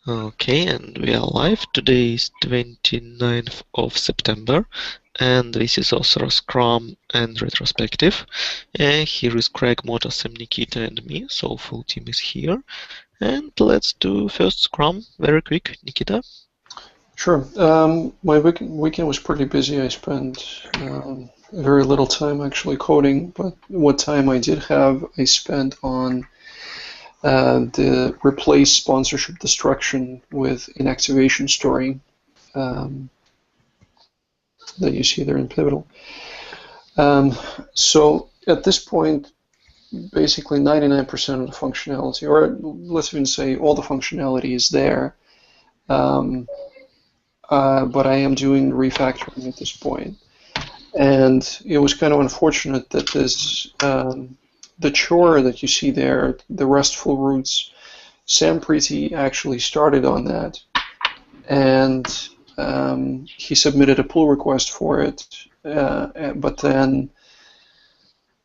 Okay, and we are live. Today is 29th of September, and this is OSRA Scrum and retrospective. Here is Craig, Motasem, Nikita, and me, so full team is here. And let's do first Scrum, very quick. Nikita? Sure. My weekend was pretty busy. I spent very little time actually coding, but what time I did have, I spent on the replace sponsorship destruction with inactivation story that you see there in Pivotal. So at this point, basically 99% of the functionality, or let's even say all the functionality is there. But I am doing refactoring at this point. And it was kind of unfortunate that this, the chore that you see there, the RESTful routes, Sam Preeti actually started on that. And he submitted a pull request for it. But then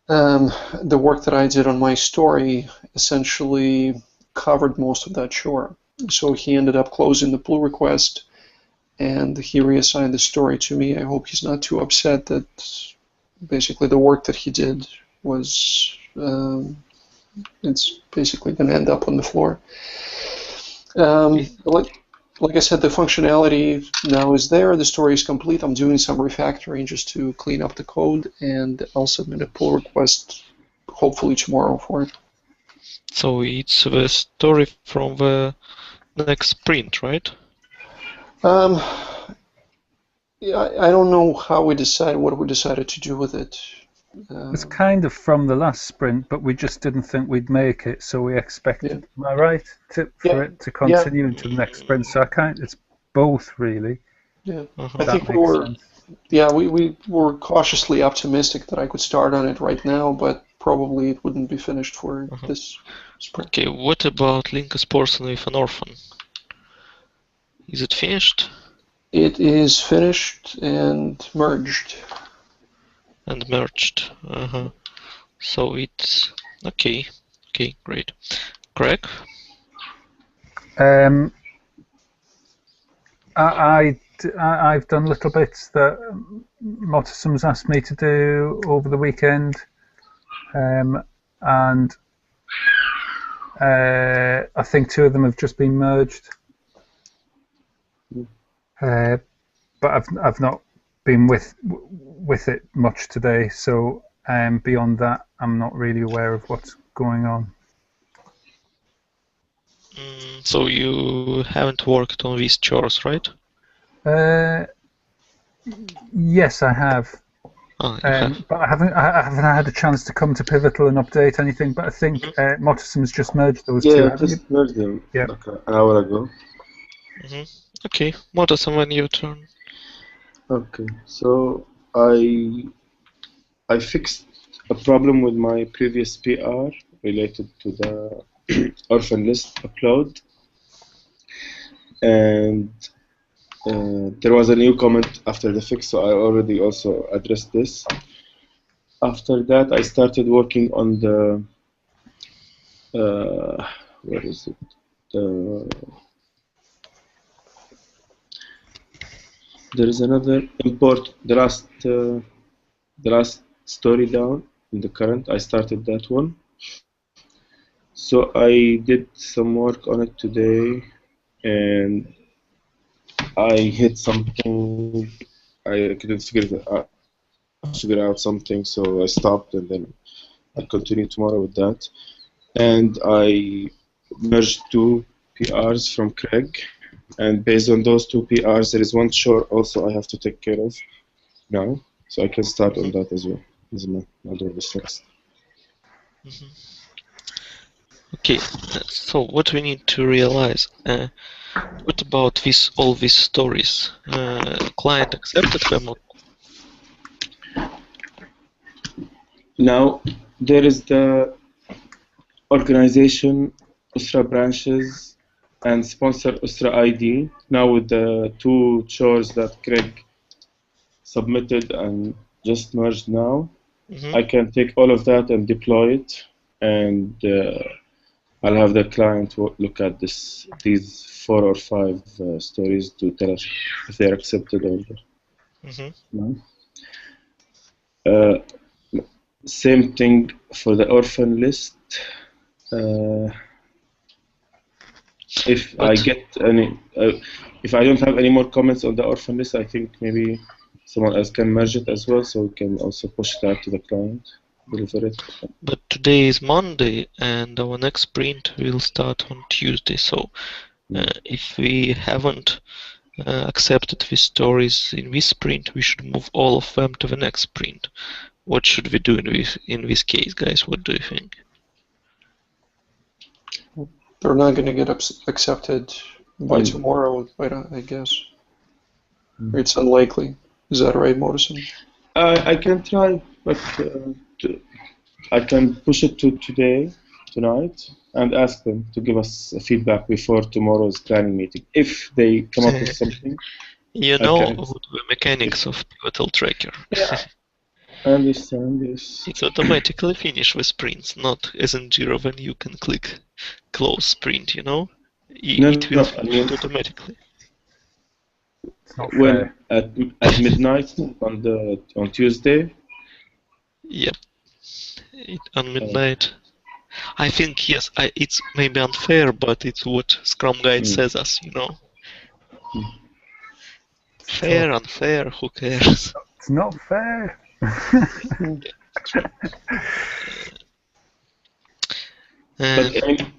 the work that I did on my story essentially covered most of that chore. So he ended up closing the pull request, and he reassigned the story to me. I hope he's not too upset that basically the work that he did was, it's basically going to end up on the floor. Like I said, the functionality now is there. The story is complete. I'm doing some refactoring just to clean up the code, and I'll submit a pull request hopefully tomorrow for it. So it's the story from the next sprint, right? Yeah, I don't know how we decided, what we decided to do with it. It's kind of from the last sprint, but we just didn't think we'd make it, so we expected, am I right, for it to continue into the next sprint. So it's both, really. Yeah, I think we were cautiously optimistic that I could start on it right now, but probably it wouldn't be finished for this sprint. Okay, what about link as person with an orphan? Is it finished? It is finished and merged. And merged. So it's okay. Okay, great. Craig? I've done little bits that Motasem's asked me to do over the weekend, and I think 2 of them have just been merged. But I've not been with it much today, so beyond that, I'm not really aware of what's going on. So you haven't worked on these chores, right? Yes, I have. Oh, you have. But I haven't had a chance to come to Pivotal and update anything. But I think Motasem's just merged those 2. Yeah, just merged them like an hour ago. Okay, Motasem, when your turn. Okay, so I fixed a problem with my previous PR related to the orphan list upload, and there was a new comment after the fix, so I already also addressed this. After that, I started working on the where is it? There is another import, the last story down in the current. I started that one. So I did some work on it today, and I hit something. I couldn't figure out something, so I stopped, and then I'll continue tomorrow with that. And I merged 2 PRs from Craig. And based on those 2 PRs, there is one chore also I have to take care of now, so I can start on that as well. This is my do this next. Okay, so what we need to realize, what about all these stories? Client accepted them? Now, there is the organization, OSRA branches, and sponsor OSRA ID. Now with the 2 chores that Craig submitted and just merged now, I can take all of that and deploy it, and I'll have the client look at these 4 or 5 stories to tell us if they're accepted or not. Same thing for the orphan list. If I get any, if I don't have any more comments on the orphan list, I think maybe someone else can merge it as well, so we can also push that to the client, deliver it. But today is Monday, and our next sprint will start on Tuesday. So if we haven't accepted these stories in this sprint, we should move all of them to the next sprint. What should we do in this case, guys? What do you think? They're not going to get accepted by tomorrow, I guess. It's unlikely. Is that right, Morrison? I can try, but I can push it to tonight, and ask them to give us feedback before tomorrow's planning meeting. If they come up with something, you know the mechanics of Pivotal Tracker. Yeah. I understand this. It's automatically finish the sprints, not as in Jira when you can click close sprint, you know? It will finish automatically. When at midnight on Tuesday? Yep. On midnight. I think, yes, it's maybe unfair, but it's what Scrum Guide says us, you know? Fair, unfair, who cares? It's not fair. But I mean,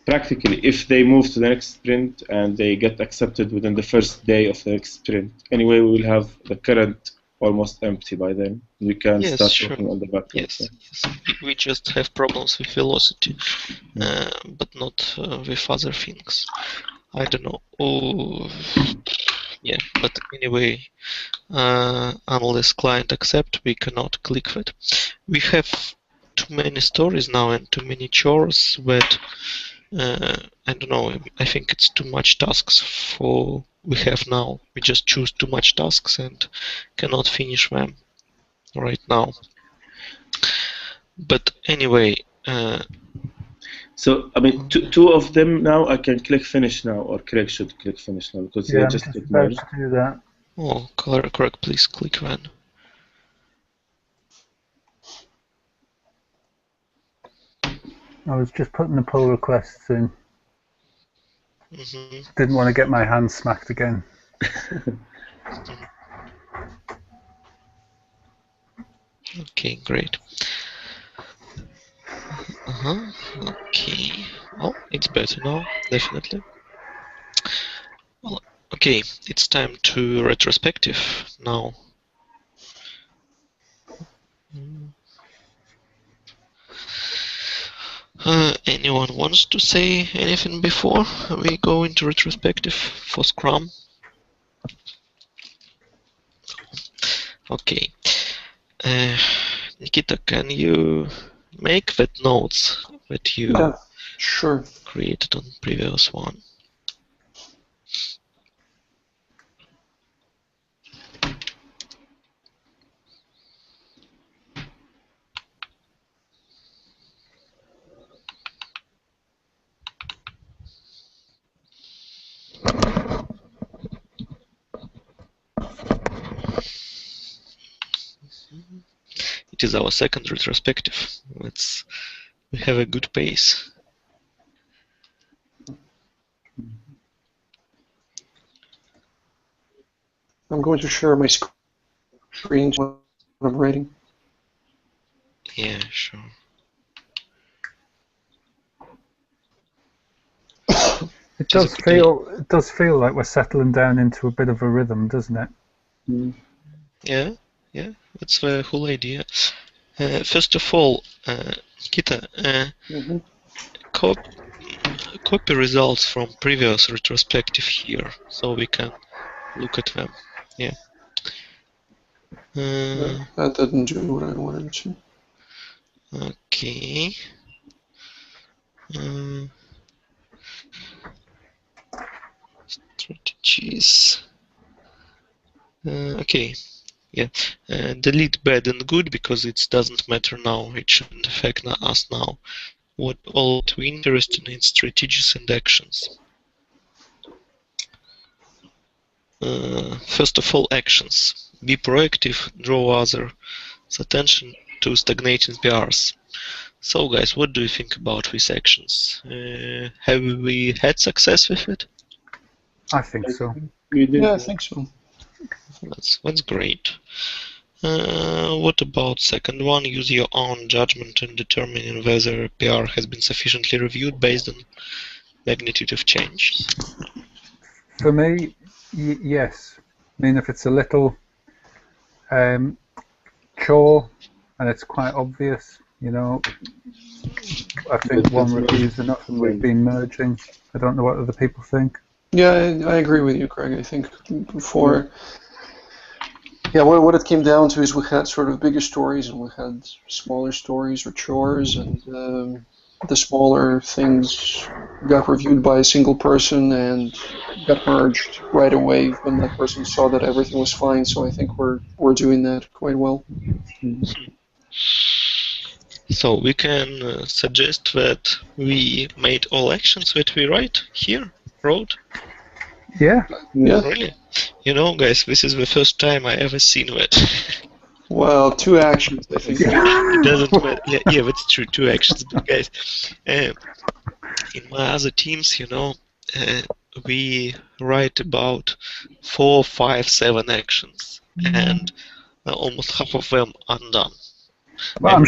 practically, if they move to the next sprint and they get accepted within the first day of the next sprint, anyway, we will have the current almost empty by then. We can start working on the backlog. Yes. We just have problems with velocity, but not with other things. I don't know. Yeah, but anyway, unless client accept, we cannot click that. We have too many stories now and too many chores that I don't know. I think it's too much tasks for we have now. We just choose too much tasks and cannot finish them right now. But anyway. So I mean, two of them now I can click finish now, or Craig should click finish now because they just get merged. To do that. Oh, Craig, please click then. I was just putting the pull requests in. Didn't want to get my hand smacked again. Okay, great. Okay. Oh, it's better now, definitely. Well, okay, it's time to retrospective now. Anyone wants to say anything before we go into retrospective for Scrum? Okay. Nikita, can you make that notes that you created on previous one? It is our second retrospective. We have a good pace. I'm going to share my screen when I'm writing. Yeah, sure. It does feel like we're settling down into a bit of a rhythm, doesn't it? Yeah, that's the whole idea. First of all, Nikita, copy results from previous retrospective here, so we can look at them. Yeah. That didn't do what I wanted to. Okay. Strategies. Okay. Yeah. Delete bad and good because it doesn't matter now. It shouldn't affect us now. what all too interesting in strategies and actions. First of all, actions. Be proactive, draw others' attention to stagnating PRs. So, guys, what do you think about these actions? Have we had success with it? I think so. Yeah, I think so. That's great. What about second one? Use your own judgment in determining whether a PR has been sufficiently reviewed based on magnitude of change. For me, yes. I mean, if it's a little chore and it's quite obvious, you know, I think one review is enough, and we've been merging. I don't know what other people think. Yeah, I agree with you, Craig. I think before. Yeah, what it came down to is we had sort of bigger stories and we had smaller stories or chores, and the smaller things got reviewed by a single person and got merged right away when that person saw that everything was fine. So I think we're doing that quite well. So we can suggest that we made all actions that we wrote. Yeah. Really? You know, guys, this is the first time I ever seen that. Well, 2 actions, I think. It doesn't matter. Yeah, that's true. 2 actions, but guys, in my other teams, you know, we write about 4, 5, 7 actions, and almost half of them undone. Well, I'm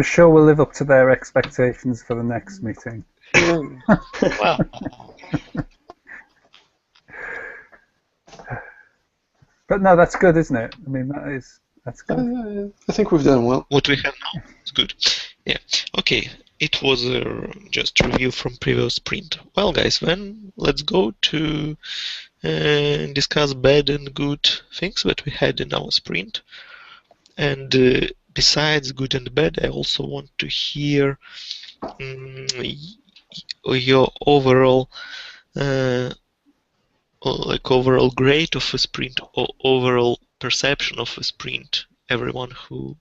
sure we'll live up to their expectations for the next meeting. Wow. But no, that's good, isn't it? I mean, that's good. I think we've done well. What we have now is good. Yeah. Okay. It was just a review from previous sprint. Well, guys, then let's go to discuss bad and good things that we had in our sprint. And besides good and bad, I also want to hear your overall overall grade of a sprint, or overall perception of a sprint, everyone who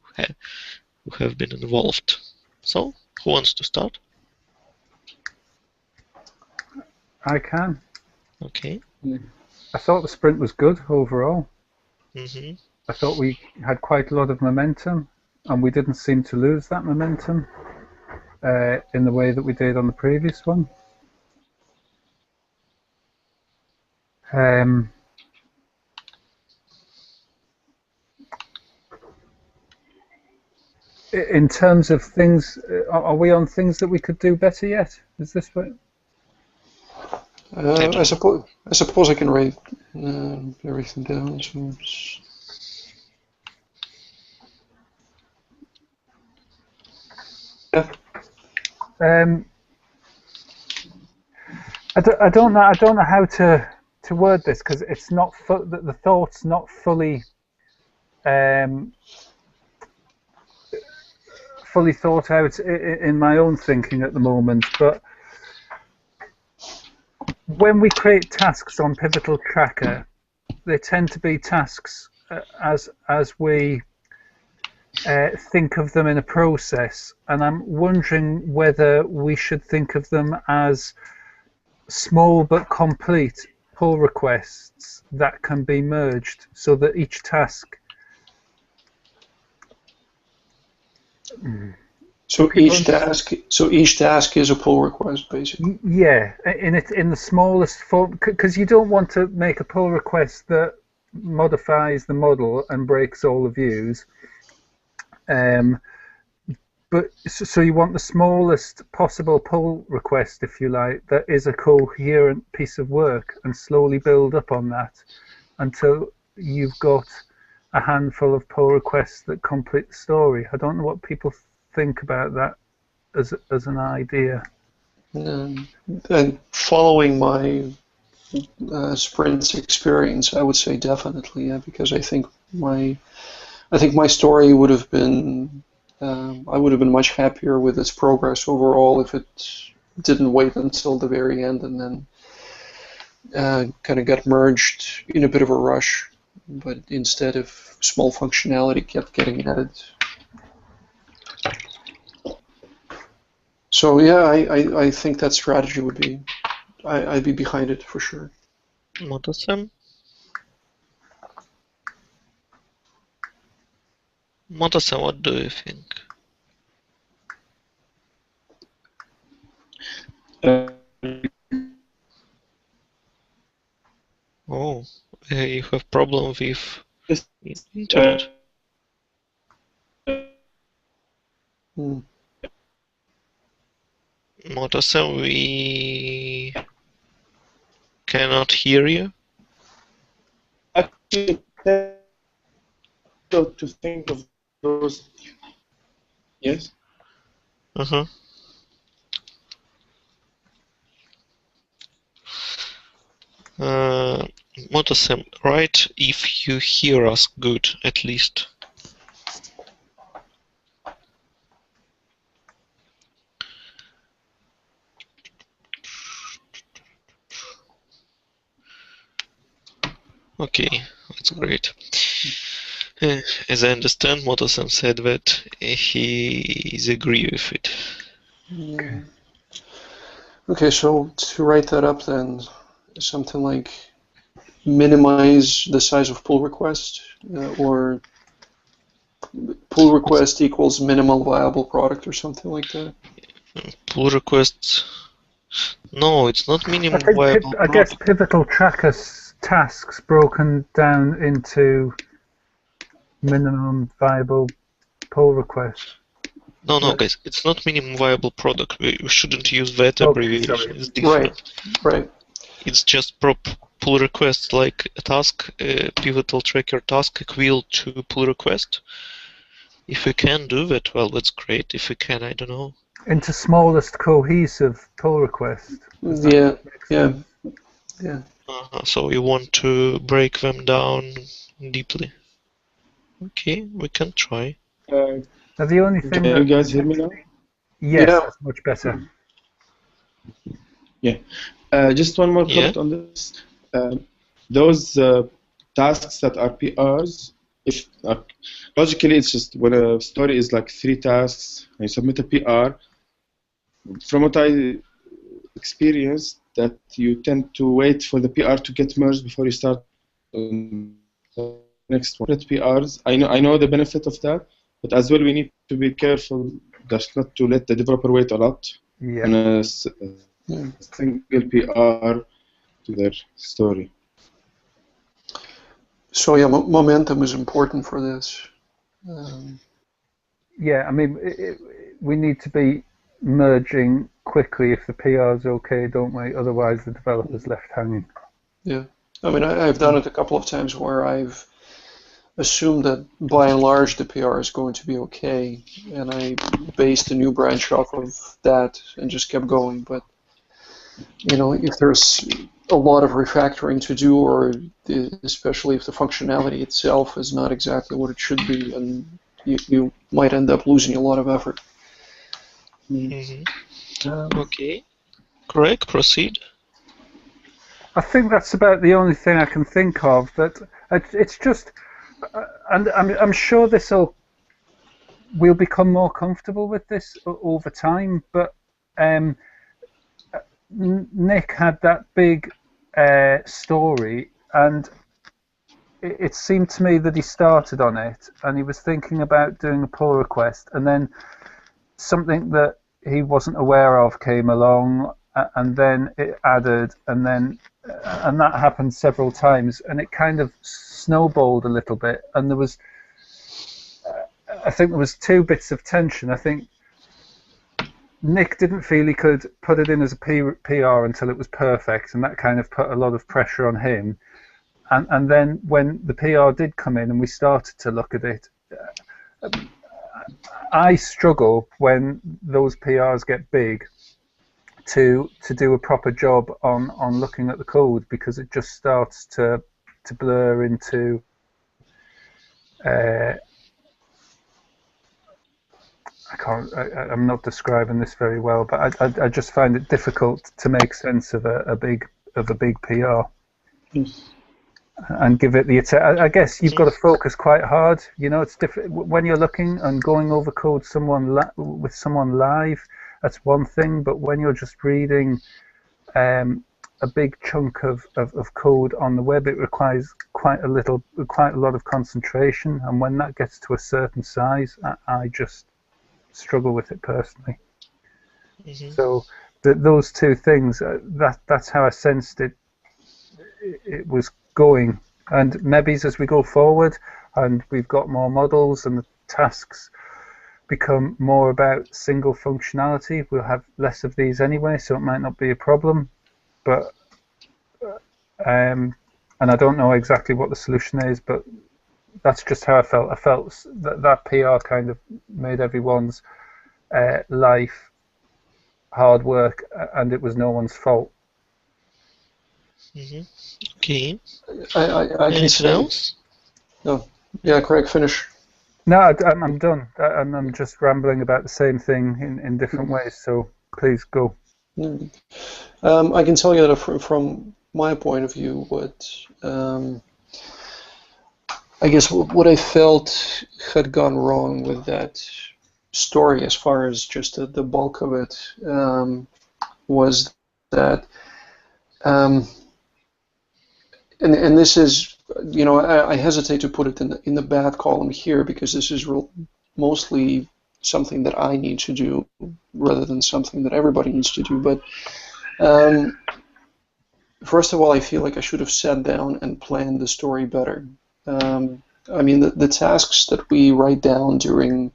have been involved. So, who wants to start? I can. Okay. I thought the sprint was good overall. Mm-hmm. I thought we had quite a lot of momentum, and we didn't seem to lose that momentum in the way that we did on the previous one. In terms of things, are we on things that we could do better yet? Is this what? I suppose I can write everything down. So yeah. I don't know how to word this, because it's not the thought's not fully fully thought out in my own thinking at the moment. But when we create tasks on Pivotal Tracker, they tend to be tasks as we think of them in a process, and I'm wondering whether we should think of them as small but complete pull requests that can be merged, so that each task. So each task is a pull request, basically. Yeah, in the smallest form, because you don't want to make a pull request that modifies the model and breaks all the views. But so you want the smallest possible pull request, if you like, that is a coherent piece of work, and slowly build up on that until you've got a handful of pull requests that complete the story. I don't know what people think about that as an idea. And following my sprint's experience, I would say definitely, yeah, because I think my story would have been. I would have been much happier with its progress overall if it didn't wait until the very end and then kind of got merged in a bit of a rush, but instead of small functionality kept getting added. So yeah, I think that strategy would be, I'd be behind it for sure. Motasem? Motasem, what do you think? Oh, you have problem with internet. Hmm. Motasem, we cannot hear you. Actually, to think of those. Yes. Uh-huh. Motasem, write if you hear us good, at least. Okay, that's great. As I understand, Motasem said that he is agree with it. Yeah. Okay, so to write that up then, something like minimize the size of pull request, or pull request equals minimal viable product or something like that. Pull requests. No, it's not I minimum think viable I guess product. pivotal tracker tasks broken down into minimum viable pull requests. No, no, guys, it's not minimum viable product. We shouldn't use that Okay, abbreviation. sorry. It's different. Right. It's just pull request, like a task, pivotal tracker task equal to pull request. If we can do that, well, that's great. If we can, I don't know. Into smallest cohesive pull request. Does that Yeah, make yeah, sense? yeah. So you want to break them down deeply. Okay, we can try. Uh, Now the only can thing you that guys hear me now? yes, Yeah. that's much better. Yeah. Just one more Yeah? comment on this. Those tasks that are PRs, if logically it's just when a story is like 3 tasks and you submit a PR, from what I experienced, that you tend to wait for the PR to get merged before you start on the next one. PRs, I know the benefit of that, but as well we need to be careful just not to let the developer wait a lot on Yeah. a single PR to their story. So yeah, momentum is important for this. Yeah, I mean, we need to be merging quickly if the PR is okay, don't we? Otherwise, the developer's left hanging. Yeah. I mean, I've done it a couple of times where I've assumed that by and large the PR is going to be okay, and I based a new branch off of that and just kept going. But you know, if there's a lot of refactoring to do, or especially if the functionality itself is not exactly what it should be, and you might end up losing a lot of effort. Okay. Correct, proceed. I think that's about the only thing I can think of. That it's just, and I'm sure we'll become more comfortable with this over time. But Nick had that big story, and it seemed to me that he started on it, and he was thinking about doing a pull request, and then something that he wasn't aware of came along, and then it added, and that happened several times, and it kind of snowballed a little bit, and I think there was 2 bits of tension. I think Nick didn't feel he could put it in as a PR until it was perfect, and that kind of put a lot of pressure on him. And then when the PR did come in and we started to look at it, I struggle when those PRs get big to do a proper job on looking at the code, because it just starts to blur into I'm not describing this very well, but I just find it difficult to make sense of a big PR. Yes. And give it the attention. I guess you've got to focus quite hard. You know, it's different when you're looking and going over code with someone live. that's one thing. But when you're just reading a big chunk of code on the web, it requires quite a lot of concentration, and when that gets to a certain size, I just struggle with it personally. Mm-hmm. So those two things, that's how I sensed it was going. And maybe as we go forward and we've got more models and the tasks become more about single functionality, we'll have less of these anyway, so it might not be a problem. But and I don't know exactly what the solution is, but that's just how I felt. I felt that PR kind of made everyone's life hard work, and it was no one's fault. Mm-hmm. Okay. I can Anything say. else? No. Yeah, Craig, finish. No, I'm done, and I'm just rambling about the same thing in different ways. So please go. I can tell you that from my point of view, what I guess what I felt had gone wrong with that story, as far as just the bulk of it, was that, and this is, I hesitate to put it in the bad column here, because this is mostly something that I need to do rather than something that everybody needs to do. But first of all, I feel like I should have sat down and planned the story better. I mean, the tasks that we write down during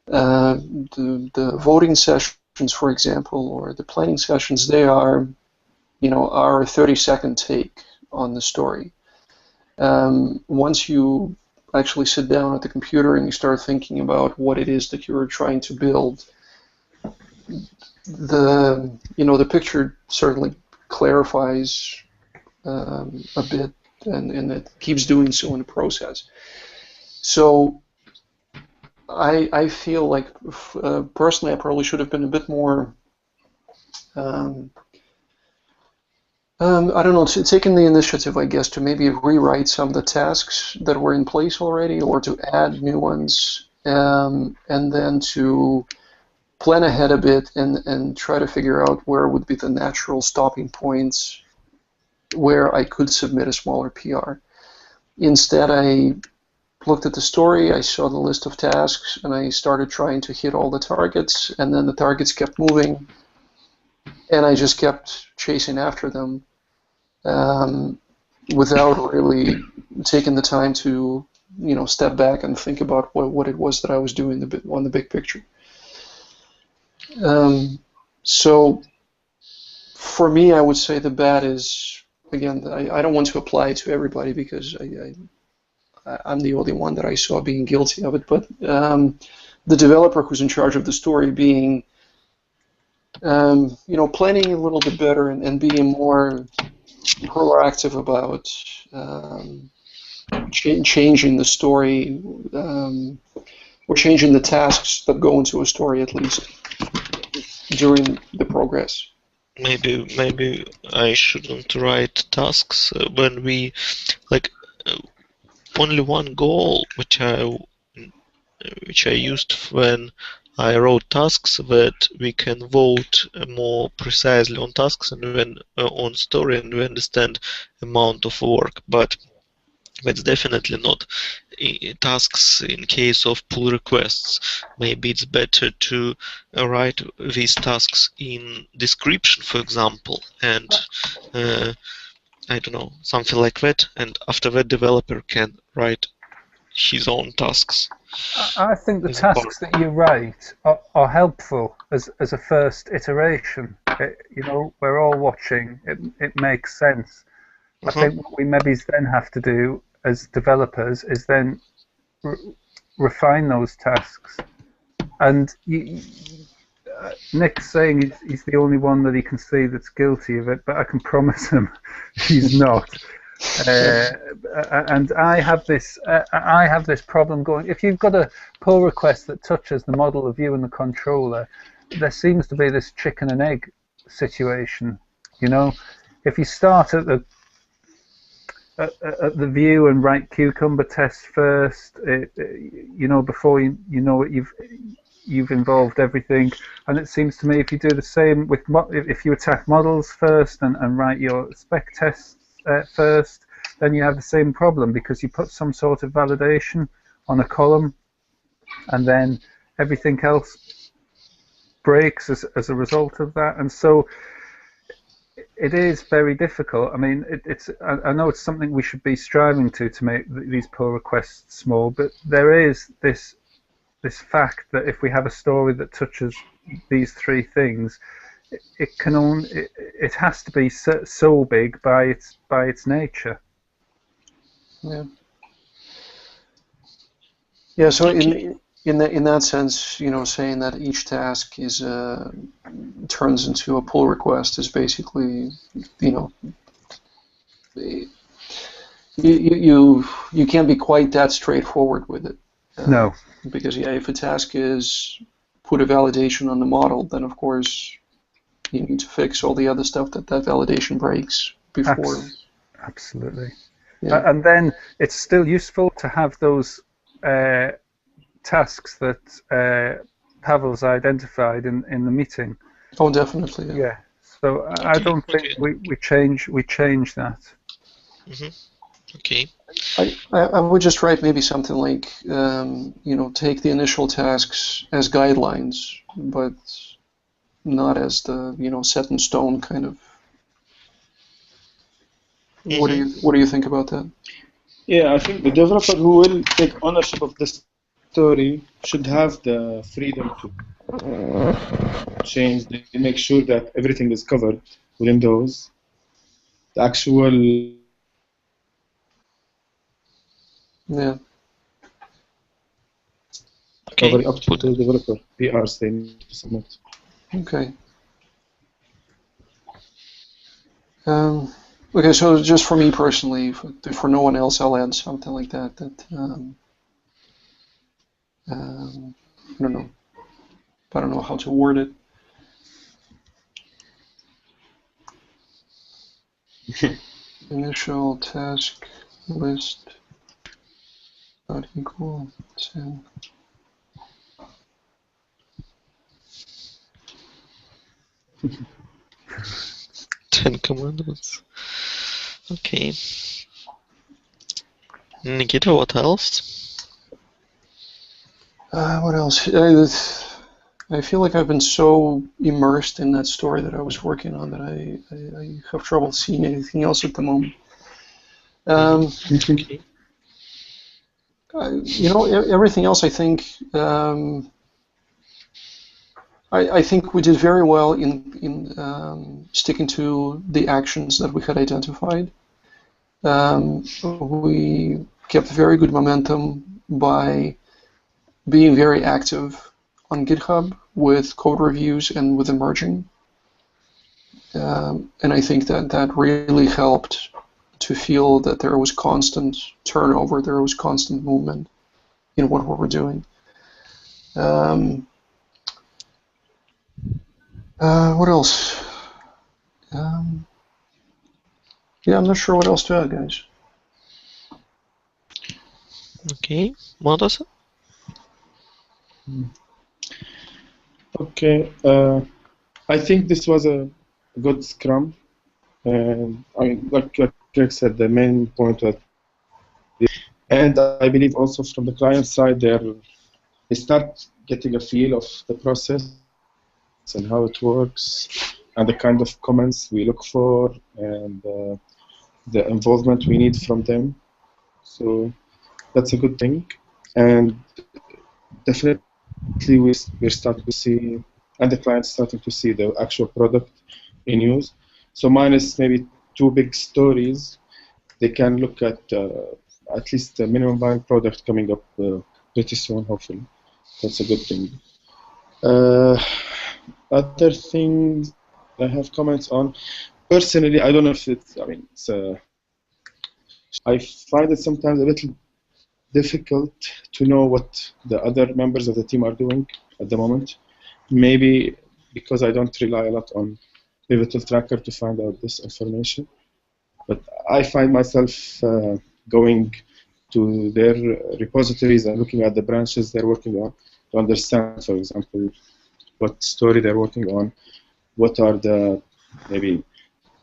the voting sessions, for example, or the planning sessions, they are, our 30-second take on the story. Once you actually sit down at the computer and you start thinking about what it is that you're trying to build, the picture certainly clarifies a bit, and it keeps doing so in the process. So I feel like, personally, I probably should have been a bit more, I don't know, taking the initiative, I guess, to maybe rewrite some of the tasks that were in place already, or to add new ones, and then to plan ahead a bit and try to figure out where would be the natural stopping points where I could submit a smaller PR. Instead, I looked at the story, I saw the list of tasks, and I started trying to hit all the targets, and then the targets kept moving, and I just kept chasing after them without really taking the time to, step back and think about what it was that I was doing on the big picture. So for me, I would say the bad is, again, I don't want to apply it to everybody, because I'm the only one that I saw being guilty of it, but the developer who's in charge of the story being, planning a little bit better and being more proactive about changing the story, or changing the tasks that go into a story, at least during the progress. Maybe I shouldn't write tasks when we only one goal which I used when I wrote tasks, that we can vote more precisely on tasks and when on story, and we understand amount of work. But that's definitely not tasks in case of pull requests. Maybe it's better to write these tasks in description, for example, and I don't know, something like that, and after that developer can write his own tasks. I think the tasks that you write are helpful as a first iteration. We're all watching. It makes sense. I think what we maybe then have to do as developers is then refine those tasks. And Nick's saying he's the only one that he can see that's guilty of it, but I can promise him he's not. And I have this problem going. If you've got a pull request that touches the model of view and the controller, there seems to be this chicken and egg situation. If you start at the view and write cucumber tests first, before you know it, you've involved everything. And it seems to me if you do the same with if you attack models first and write your spec tests first, then you have the same problem because you put some sort of validation on a column, and then everything else breaks as a result of that. And so it is very difficult. I mean, I know it's something we should be striving to make these pull requests small, but there is this fact that if we have a story that touches these three things, it has to be so big by its nature. Yeah. Yeah. So in that sense, you know, saying that each task is turns into a pull request is basically, you know, you can't be quite that straightforward with it. No. Because yeah, if a task is put a validation on the model, then of course you need to fix all the other stuff that validation breaks before. Absolutely. Yeah. And then it's still useful to have those tasks that Pavel's identified in the meeting. Oh, definitely. Yeah. So I don't think we change that. Mm-hmm. Okay. I would just write maybe something like, you know, take the initial tasks as guidelines, but not as the, you know, set in stone kind of. Mm-hmm. What do you think about that? Yeah, I think the developer who will take ownership of the story should have the freedom to change, make sure that everything is covered within those. The actual Yeah. recovery up to the developer PRs they need to submit. Okay. Okay, so just for me personally, for no one else, I'll add something like that. I don't know how to word it. Initial task list not equal 10. Ten Commandments. Okay. Nikita, what else? What else? I feel like I've been so immersed in that story that I was working on that I have trouble seeing anything else at the moment. Okay. You know, everything else I think I think we did very well in sticking to the actions that we had identified. We kept very good momentum by being very active on GitHub with code reviews and with the merging. And I think that really helped to feel that there was constant turnover, there was constant movement in what we were doing. What else? Yeah, I'm not sure what else to add, guys. Okay. Madasa? Okay. I think this was a good Scrum. And I mean, like Greg said, the main point was, and I believe also from the client side, they start getting a feel of the process and how it works, and the kind of comments we look for, and the involvement we need from them. So that's a good thing, and definitely we're starting to see, and the client's starting to see the actual product in use. So minus maybe two big stories, they can look at least the minimum viable product coming up pretty soon, hopefully. That's a good thing. Other things I have comments on. Personally, I don't know if it's, I mean, I find it sometimes a little difficult to know what the other members of the team are doing at the moment. Maybe because I don't rely a lot on Pivotal Tracker to find out this information. But I find myself going to their repositories and looking at the branches they're working on to understand, for example, what story they're working on, what are the maybe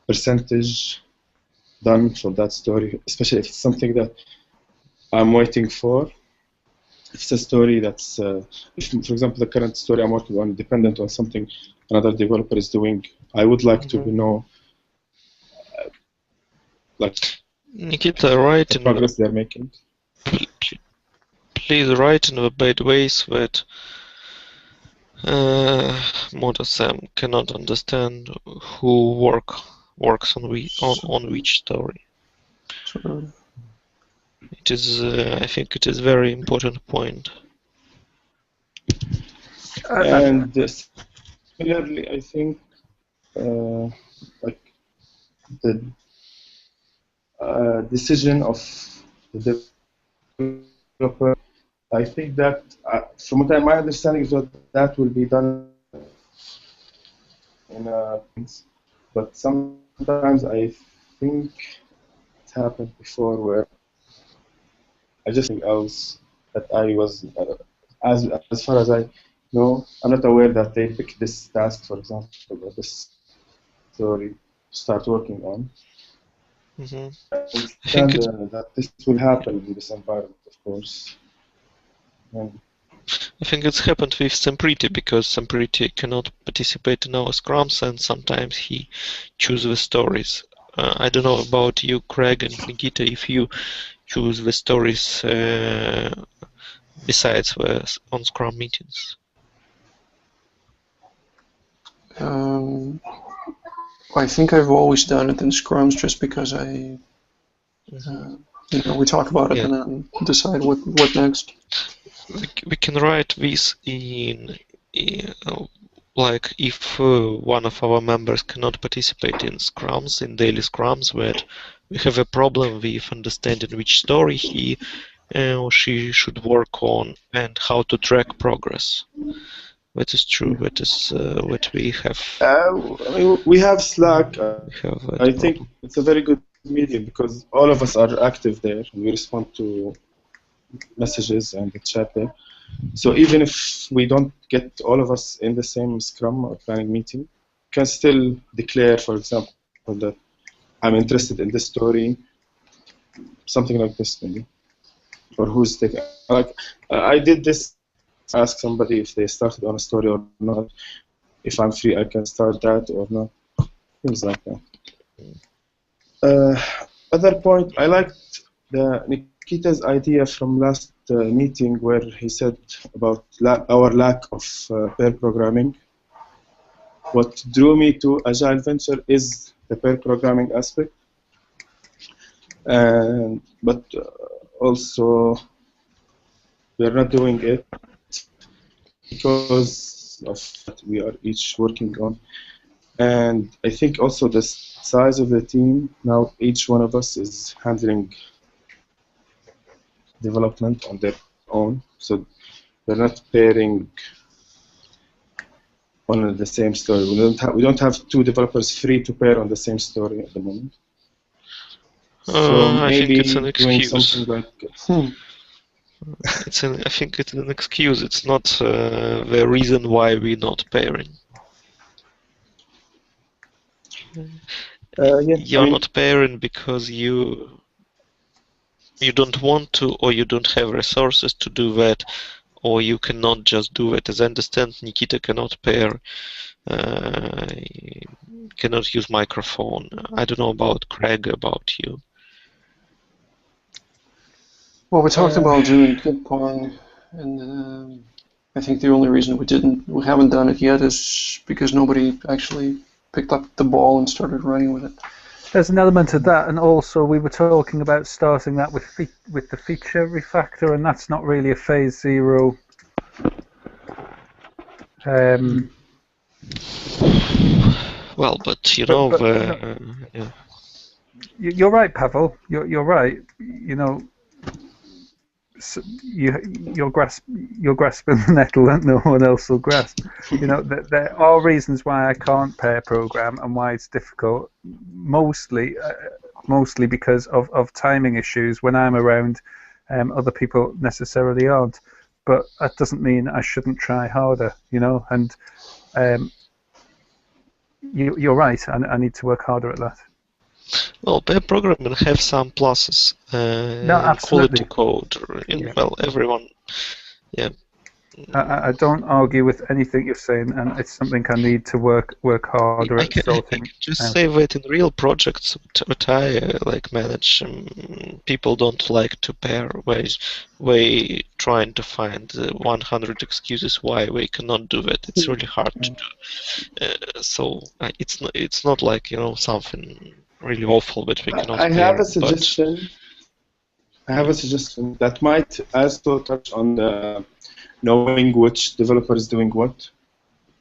percentage done for that story, especially if it's something that I'm waiting for. If it's a story that's, if, for example, the current story I'm working on dependent on something another developer is doing, I would like to know like Nikita, write the in progress they're making. please write in the bad ways that Motor-Sam cannot understand who works on which story. Sort of. It is, I think, it is very important point. And similarly, I think like the decision of the developer, I think that from what my understanding is that will be done in but sometimes I think it happened before where I just think else that I was as far as I know, I'm not aware that they picked this task, for example, or this story to start working on. Mm-hmm. I understand that this will happen in this environment, of course. And I think it's happened with Sempriti because Sempriti cannot participate in our scrums and sometimes he chooses the stories. I don't know about you, Craig and Nikita, if you choose the stories besides the on Scrum meetings. I think I've always done it in scrums just because I, we talk about it and then decide what next. We can write this in like if one of our members cannot participate in scrums, in daily scrums, that we have a problem with understanding which story he or she should work on and how to track progress. That is true. That is what we have. I mean, we have Slack. I think it's a very good medium because all of us are active there and we respond to messages and the chat there. So even if we don't get all of us in the same Scrum or planning meeting, we can still declare, for example, that I'm interested in this story, something like this maybe, or who's taking. Like I did this, ask somebody if they started on a story or not. If I'm free, I can start that or not. Things like that. Other point, I liked Nikita's idea from last meeting where he said about our lack of pair programming. What drew me to Agile Venture is the pair programming aspect, but also we are not doing it because of what we are each working on. And I think also the size of the team, now each one of us is handling development on their own, so they're not pairing on the same story. We don't have two developers free to pair on the same story at the moment. So maybe I think it's an excuse. doing something like I think it's an excuse. It's not the reason why we're not pairing. You're not pairing because you don't want to, or you don't have resources to do that, or you cannot just do it. As I understand, Nikita cannot pair, cannot use microphone. I don't know about Craig, about you. Well, we talked about doing ping pong, and I think the only reason we haven't done it yet is because nobody actually picked up the ball and started running with it. There's an element of that, and also we were talking about starting that with the feature refactor, and that's not really a phase 0. Well, but you know, yeah. You're right, Pavel. You're right. You know, so you're grasping the nettle that no one else will grasp. You know, there are reasons why I can't pair program and why it's difficult. Mostly because of timing issues. When I'm around, other people necessarily aren't. but that doesn't mean I shouldn't try harder, you know. And you're right. I need to work harder at that. Well, pair programming have some pluses. No, Quality absolutely. code. Yeah. Well, everyone. Yeah. I don't argue with anything you're saying, and it's something I need to work harder I at can sorting just out. say that in real projects that I like manage, people don't like to pair. They trying to find 100 excuses why they cannot do that. It's really hard to do. So it's not like something really awful that we cannot I pair. have a suggestion. I have a suggestion that might also touch on the knowing which developer is doing what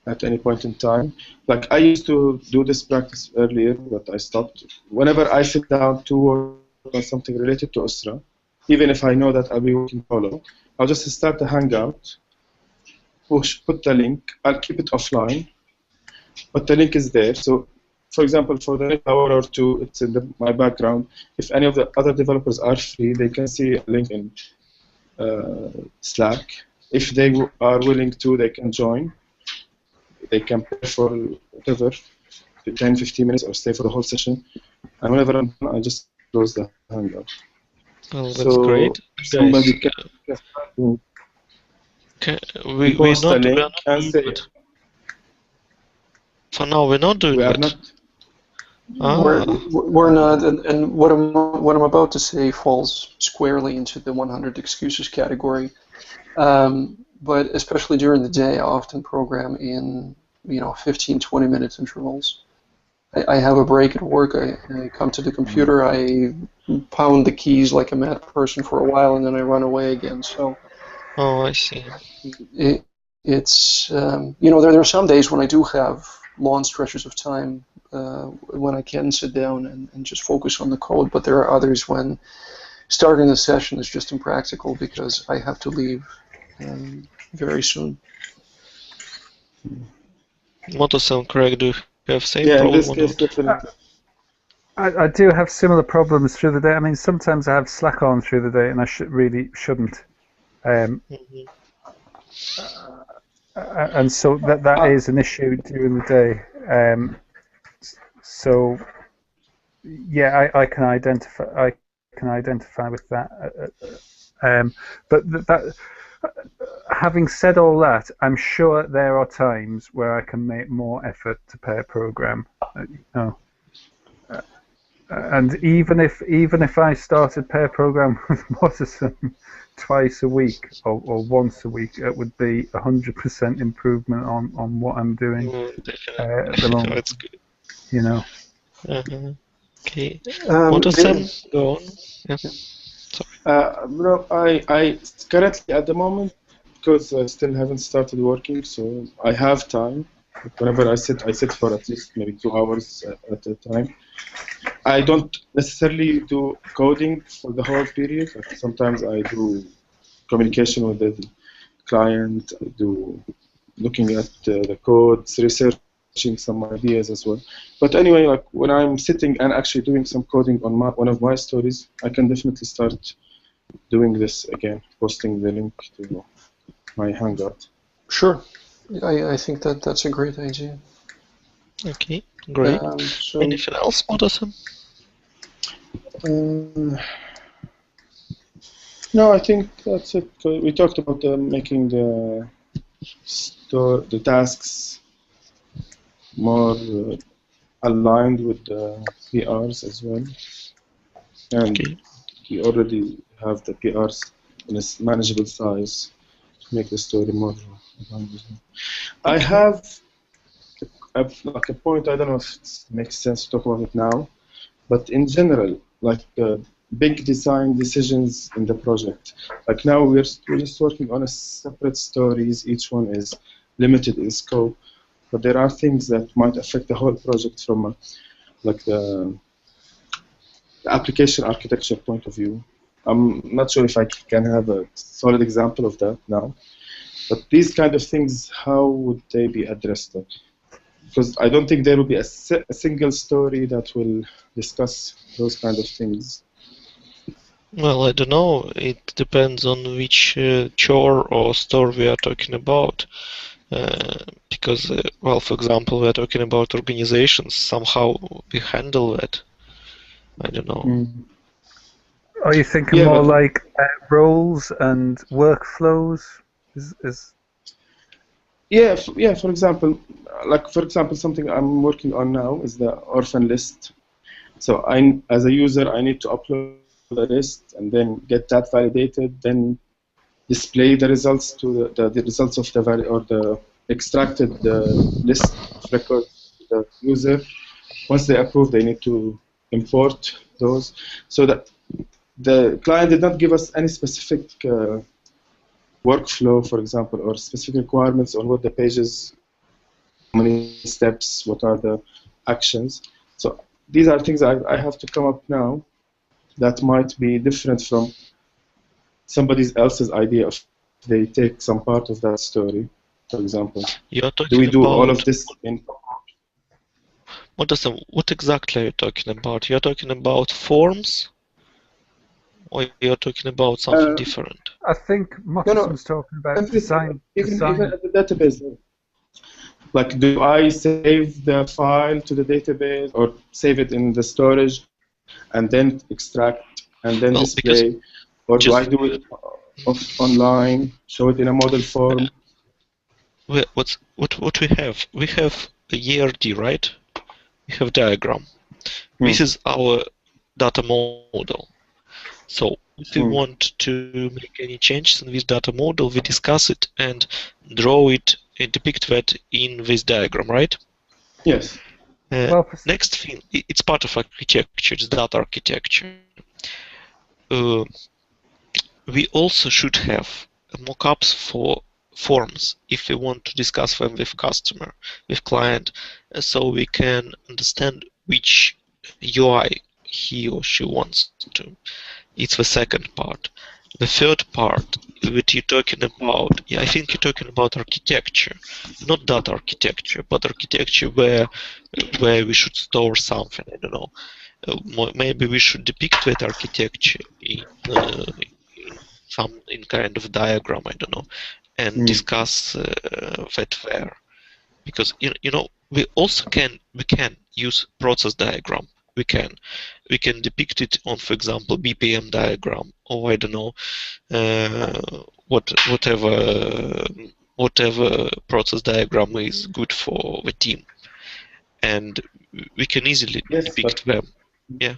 at any point in time. Like I used to do this practice earlier, but I stopped. Whenever I sit down to work on something related to OSRA, even if I know that I'll be working solo, I'll just start a Hangout, put the link, I'll keep it offline, but the link is there. So, for example, for the next hour or two, it's in my background. If any of the other developers are free, they can see a link in Slack. If they are willing to, they can join. They can pay for whatever, 10, 15 minutes, or stay for the whole session. And whenever I'm done, I just close the Hangout. Well, that's So great. somebody Guys, we post the link and say, for now, we're not doing we are it. not. We're not, and what I'm about to say falls squarely into the 100 excuses category. But especially during the day, I often program in 15, 20 minute intervals. I have a break at work. I come to the computer. I pound the keys like a mad person for a while, and then I run away again. So. Oh, I see. It's there are some days when I do have long stretches of time when I can sit down and just focus on the code, but there are others when starting the session is just impractical because I have to leave very soon. Motos and Craig, do you have same Yeah, in problem this or case, not? definitely. I do have similar problems through the day. I mean, sometimes I have Slack on through the day, and I really shouldn't. And so that is an issue during the day. So yeah, I can identify with that. But that having said all that, I'm sure there are times where I can make more effort to pair program. And even if I started pair program with Watterson twice a week or once a week, it would be 100% improvement on what I'm doing at the moment. That's good. You know. Okay. Watterson, go on. Yeah. Sorry. No, I currently at the moment, because I still haven't started working, so I have time. Whenever I sit for at least maybe 2 hours at a time. I don't necessarily do coding for the whole period. Sometimes I do communication with the client, I do looking at the codes, researching some ideas as well. But anyway, like when I'm sitting and actually doing some coding on one of my stories, I can definitely start doing this again, posting the link to my Hangout. Sure. I think that's a great idea. Okay, great. Anything else, Watterson? No, I think that's it. We talked about making the tasks more aligned with the PRs as well. And we already have the PRs in a manageable size to make the story more aligned. I have like a point, I don't know if it makes sense to talk about it now, but in general, like big design decisions in the project. Like now we're just working on a separate stories, each one is limited in scope, but there are things that might affect the whole project from like the application architecture point of view. I'm not sure if I can have a solid example of that now, but these kind of things, how would they be addressed? Because I don't think there will be a single story that will discuss those kind of things. Well, I don't know. It depends on which chore or store we are talking about. Because, well, for example, we are talking about organizations. Somehow we handle that. I don't know. Mm. Are you thinking Yeah, more but like roles and workflows? Is yeah, yeah. For example, something I'm working on now is the orphan list. So as a user, I need to upload a list and then get that validated, then display the results to the results of the or the extracted list of records to the user. Once they approve, they need to import those. So that the client did not give us any specific workflow, for example, or specific requirements on what the pages, how many steps, what are the actions. So these are things I have to come up now that might be different from somebody else's idea if they take some part of that story, for example. You're Do we talking do all of about this in? what exactly are you talking about? You're talking about forms, or you're talking about something Uh, different? I think no, no, Motterson's talking about everything. design. Even at the database. Like, do I save the file to the database or save it in the storage and then extract and then Well, because display? Or do I just do it online, show it in a model form? what we have? We have a ERD, right? We have diagram. Hmm. This is our data model. So if we Hmm. want to make any changes in this data model, we discuss it and draw it and depict that in this diagram, right? Yes. Well, Next thing, it's part of architecture, it's data architecture. Uh, we also should have mockups for forms if we want to discuss them with customer, with client, so we can understand which UI he or she wants to. It's the second part. The third part that you're talking about, yeah, I think you're talking about architecture, not data architecture, but architecture where we should store something. I don't know. Maybe we should depict that architecture in kind of diagram. I don't know, and Hmm. discuss that there, because you know we can use process diagram. We can depict it on, for example, BPM diagram, or I don't know, whatever process diagram is good for the team, and we can easily Yes, but depict them. Yeah.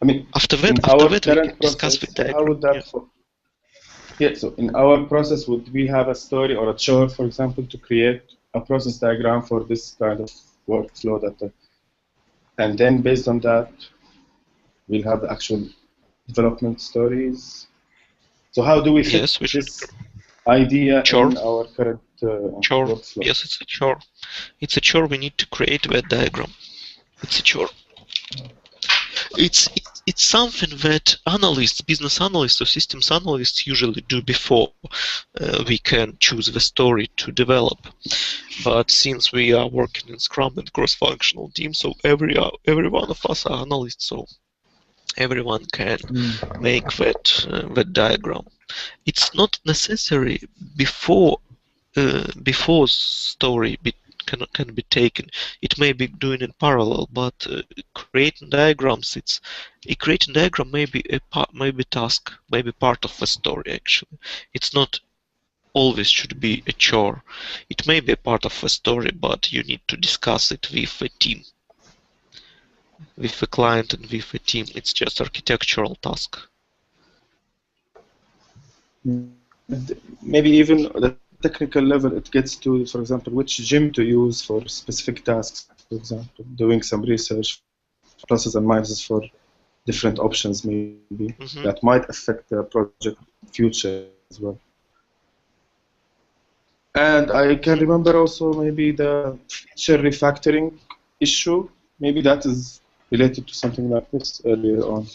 I mean, After in our that we can current discuss the process, how diagram. would Yeah. that? Yeah, so in our process, would we have a story or a chore, for example, to create a process diagram for this kind of workflow and then based on that, we'll have the actual development stories. So how do we fit Yes, we should. this idea Chore. in our current Chore. workflow? Yes, it's a chore. It's a chore. We need to create that diagram. It's a chore. It's something that analysts, business analysts or systems analysts usually do before we can choose the story to develop. But since we are working in Scrum and cross-functional teams, so every one of us are analysts, so everyone can make that diagram. It's not necessary before before story can be taken. It may be doing in parallel, but creating diagrams, creating diagram may be maybe task, maybe part of a story actually. It's not always should be a chore. It may be a part of a story, but you need to discuss it with a team, with a client and with a team. It's just architectural task. Maybe even the technical level, it gets to, for example, which gym to use for specific tasks, for example, doing some research, pluses and minuses for different options maybe that might affect the project future as well. And I can remember also maybe the feature refactoring issue. Maybe that is related to something like this earlier on.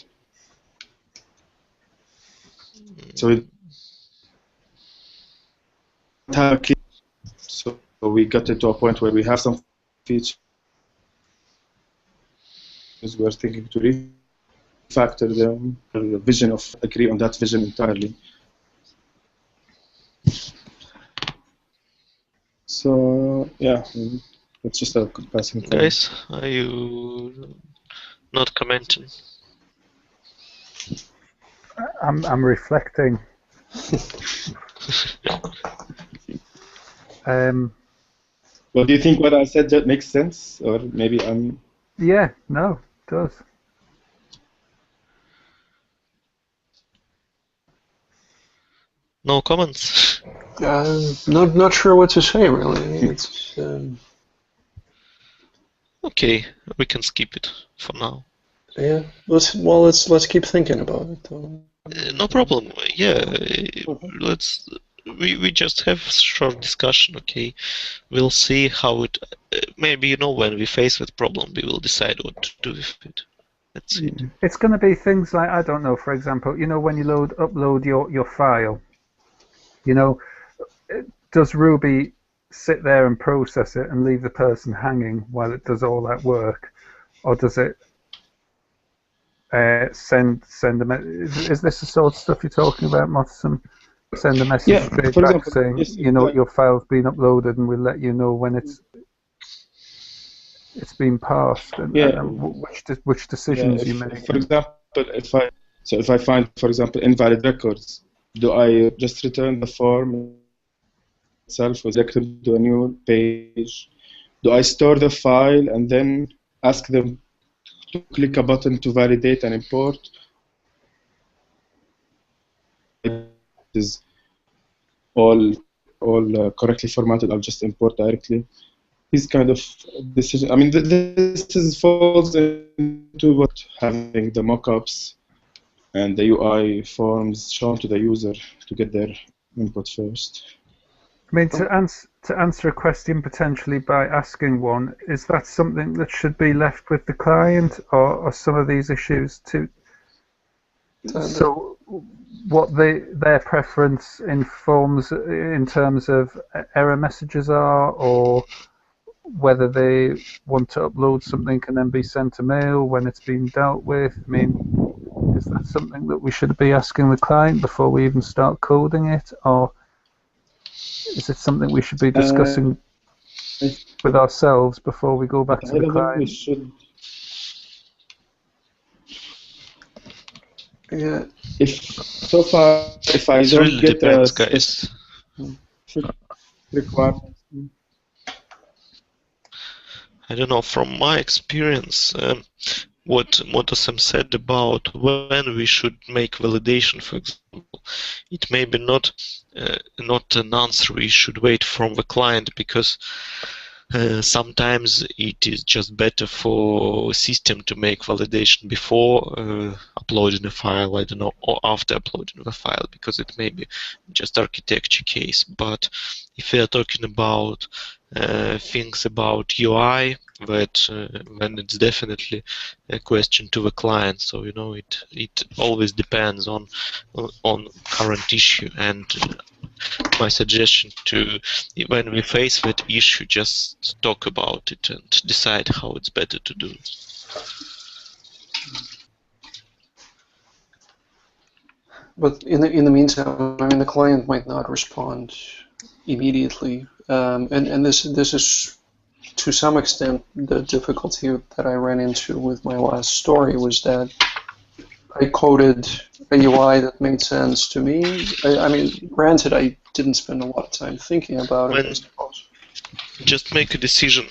So it have a clear, so we got into a point where we have some features we're thinking to refactor, refactor them, the vision of agree on that vision entirely. So yeah, it's just a passing comment. Guys, are you not commenting? I'm reflecting. Well, do you think what I said that makes sense, or maybe I'm? Yeah, no, it does. No comments? Not sure what to say really. It's Okay, we can skip it for now. yeah. Let's keep thinking about it. No problem. Yeah, let's. We just have short discussion. Okay, we'll see how it. Maybe when we face that problem, we will decide what to do with it. That's it. It's going to be things like, I don't know, for example, when you upload your file, does Ruby sit there and process it and leave the person hanging while it does all that work, or does it send a message? Is this the sort of stuff you're talking about, Motherson? Send a message straight back example, saying, yes, your file's been uploaded, and we'll let you know when it's been passed, and which decisions you make. For example, if I find, for example, invalid records, do I just return the form itself or direct them to a new page? Do I store the file and then ask them to click a button to validate and import? It is all correctly formatted. I'll just import directly. These kind of decisions. I mean, this falls into what having the mockups and the UI forms shown to the user to get their input first. I mean, to answer a question potentially by asking one, is that something that should be left with the client, or some of these issues to? So, what their preference informs in terms of error messages are, or whether they want to upload something and then be sent a mail when it's been dealt with. I mean, is that something that we should be asking the client before we even start coding it, or is it something we should be discussing with ourselves before we go back to the client? We should. Yeah. If I It don't really get depends, guys. requirements. I don't know. From my experience, what Motosam said about when we should make validation, for example, it may be not an answer we should wait from the client, because sometimes it is just better for system to make validation before uploading a file, I don't know, or after uploading the file, because it may be just architecture case. But if we are talking about things about UI, that then it's definitely a question to the client. So it always depends on current issue. And my suggestion to, when we face that issue, just talk about it and decide how it's better to do it. But in the meantime, I mean, the client might not respond immediately, and this is to some extent the difficulty that I ran into with my last story, was that I coded a UI that made sense to me. I mean, granted, I didn't spend a lot of time thinking about it, I suppose. Just make a decision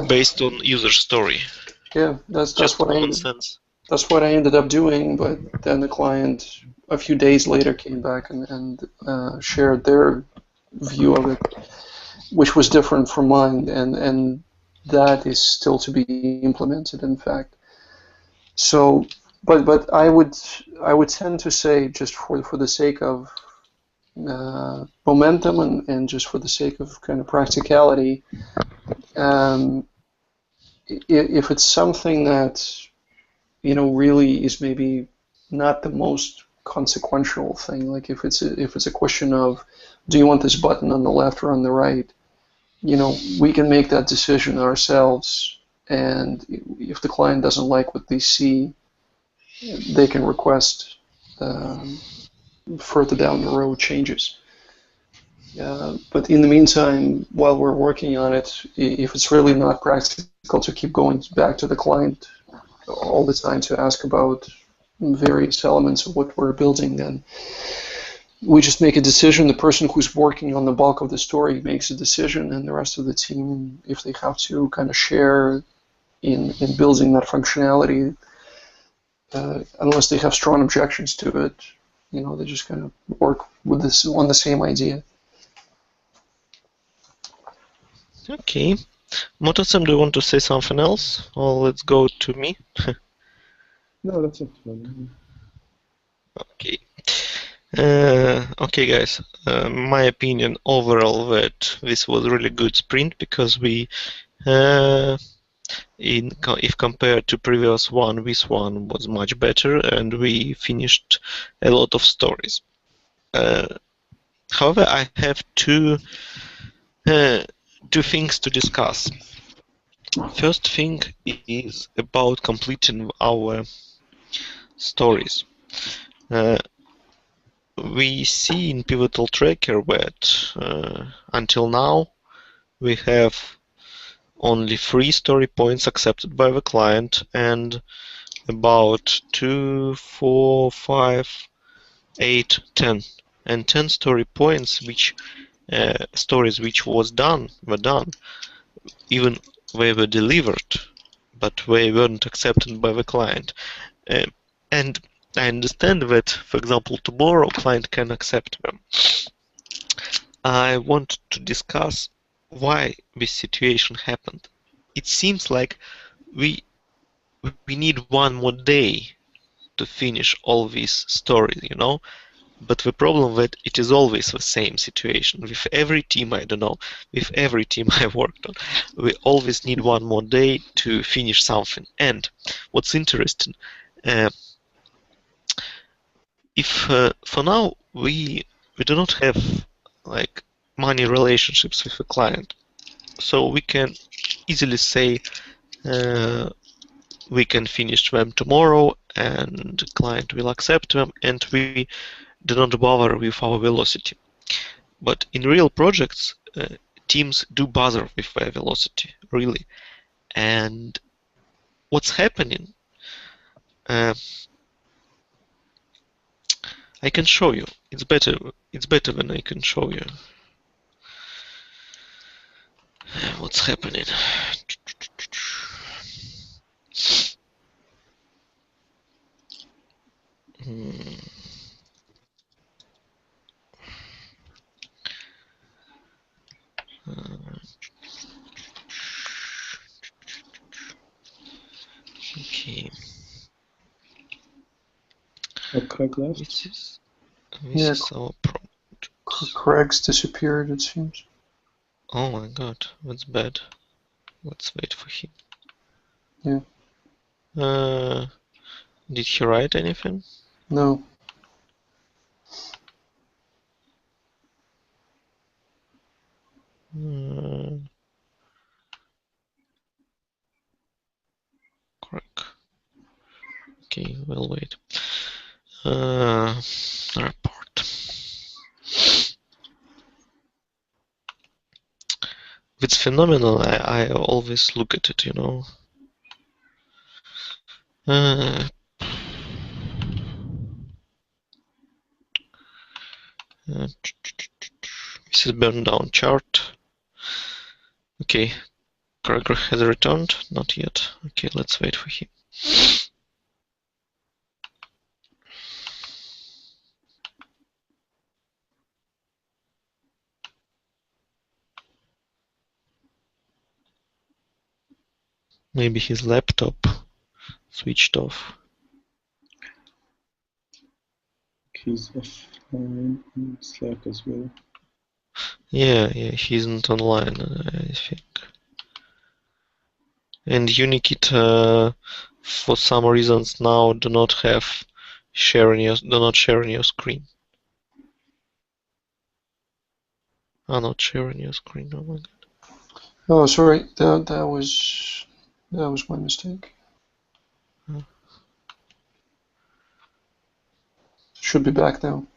based on user story. Yeah, that's what common sense. That's what I ended up doing. But then the client, a few days later, came back and shared their view of it, which was different from mine, and that is still to be implemented, in fact. So, but I would tend to say, just for the sake of momentum and just for the sake of kind of practicality, if it's something that really is maybe not the most consequential thing, like if it's a question of, do you want this button on the left or on the right, we can make that decision ourselves, and if the client doesn't like what they see, they can request further down the road changes. But in the meantime, while we're working on it, if it's really not practical to keep going back to the client all the time to ask about various elements of what we're building, then we just make a decision. The person who's working on the bulk of the story makes a decision, and the rest of the team, if they have to kind of share in building that functionality, unless they have strong objections to it, they just kind of work with this on the same idea. Okay. Motasem, do you want to say something else? Or let's go to me? No, that's it. Okay. Okay, guys. My opinion overall that this was a really good sprint because we, if compared to previous one, this one was much better and we finished a lot of stories. However, I have two things to discuss. First thing is about completing our stories. We see in Pivotal Tracker that until now we have only 3 story points accepted by the client and about 2, 4, 5, 8, 10 and 10 story points which stories which were done, even they were delivered, but they weren't accepted by the client. And I understand that, for example, tomorrow client can accept them. I want to discuss why this situation happened. It seems like we need one more day to finish all these stories, But the problem that it is always the same situation with every team. I don't know, with every team I worked on, we always need one more day to finish something. And what's interesting, if for now we do not have like money relationships with the client, so we can easily say we can finish them tomorrow and client will accept them and we do not bother with our velocity. But in real projects, teams do bother with their velocity, really. And what's happening, I can show you. It's better when I can show you what's happening. Okay. Craig left. This is our prompt. Craig's disappeared, it seems. Oh my god, that's bad. Let's wait for him. Yeah. Did he write anything? No. Correct. Okay, we'll wait. Report. It's phenomenal. I always look at it, This is burned down chart. Okay, Gregor has returned. Not yet. Okay, let's wait for him. Maybe his laptop switched off. He's offline in Slack as well. Yeah, he isn't online, I think. And Unikit, for some reasons now, do not share on your screen. Are not sharing your screen. Oh my god. Oh, sorry. That was my mistake. should be back now.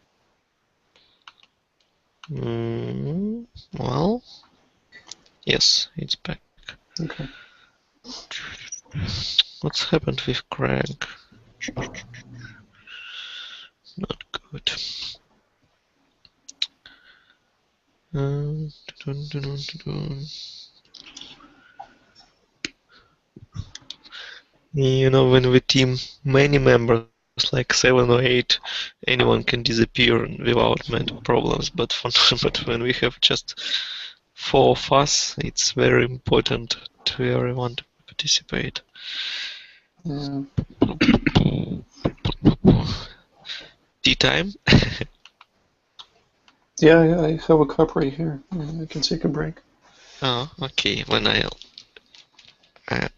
Well, yes, it's back. Okay. What's happened with Craig? Not good. You know, when we team many members, like 7 or 8, anyone can disappear without mental problems. But but when we have just 4 of us, it's very important to everyone to participate. Yeah. Tea time? Yeah, I have a cup right here. I can take a break. Oh, okay. When I'll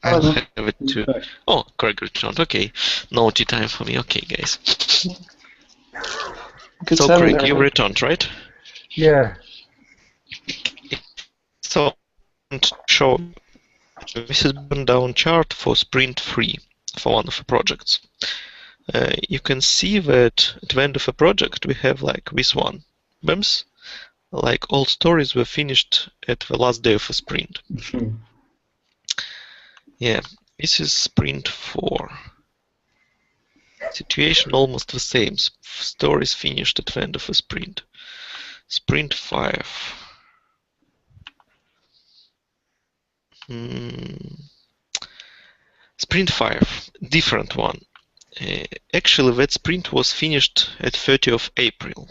Oh, no. have it too. Oh, Craig returned. Okay, no tea time for me. Okay, guys. Good So, seven Craig, there, you right? returned, right? Yeah. So, show this is burn down chart for sprint 3 for one of the projects. You can see that at the end of a project we have like this one. BEMS, like all stories were finished at the last day of a sprint. Yeah, this is sprint 4. Situation almost the same. Stories finished at the end of a sprint. Sprint 5. Sprint 5, different one. Actually, that sprint was finished at 30th of April.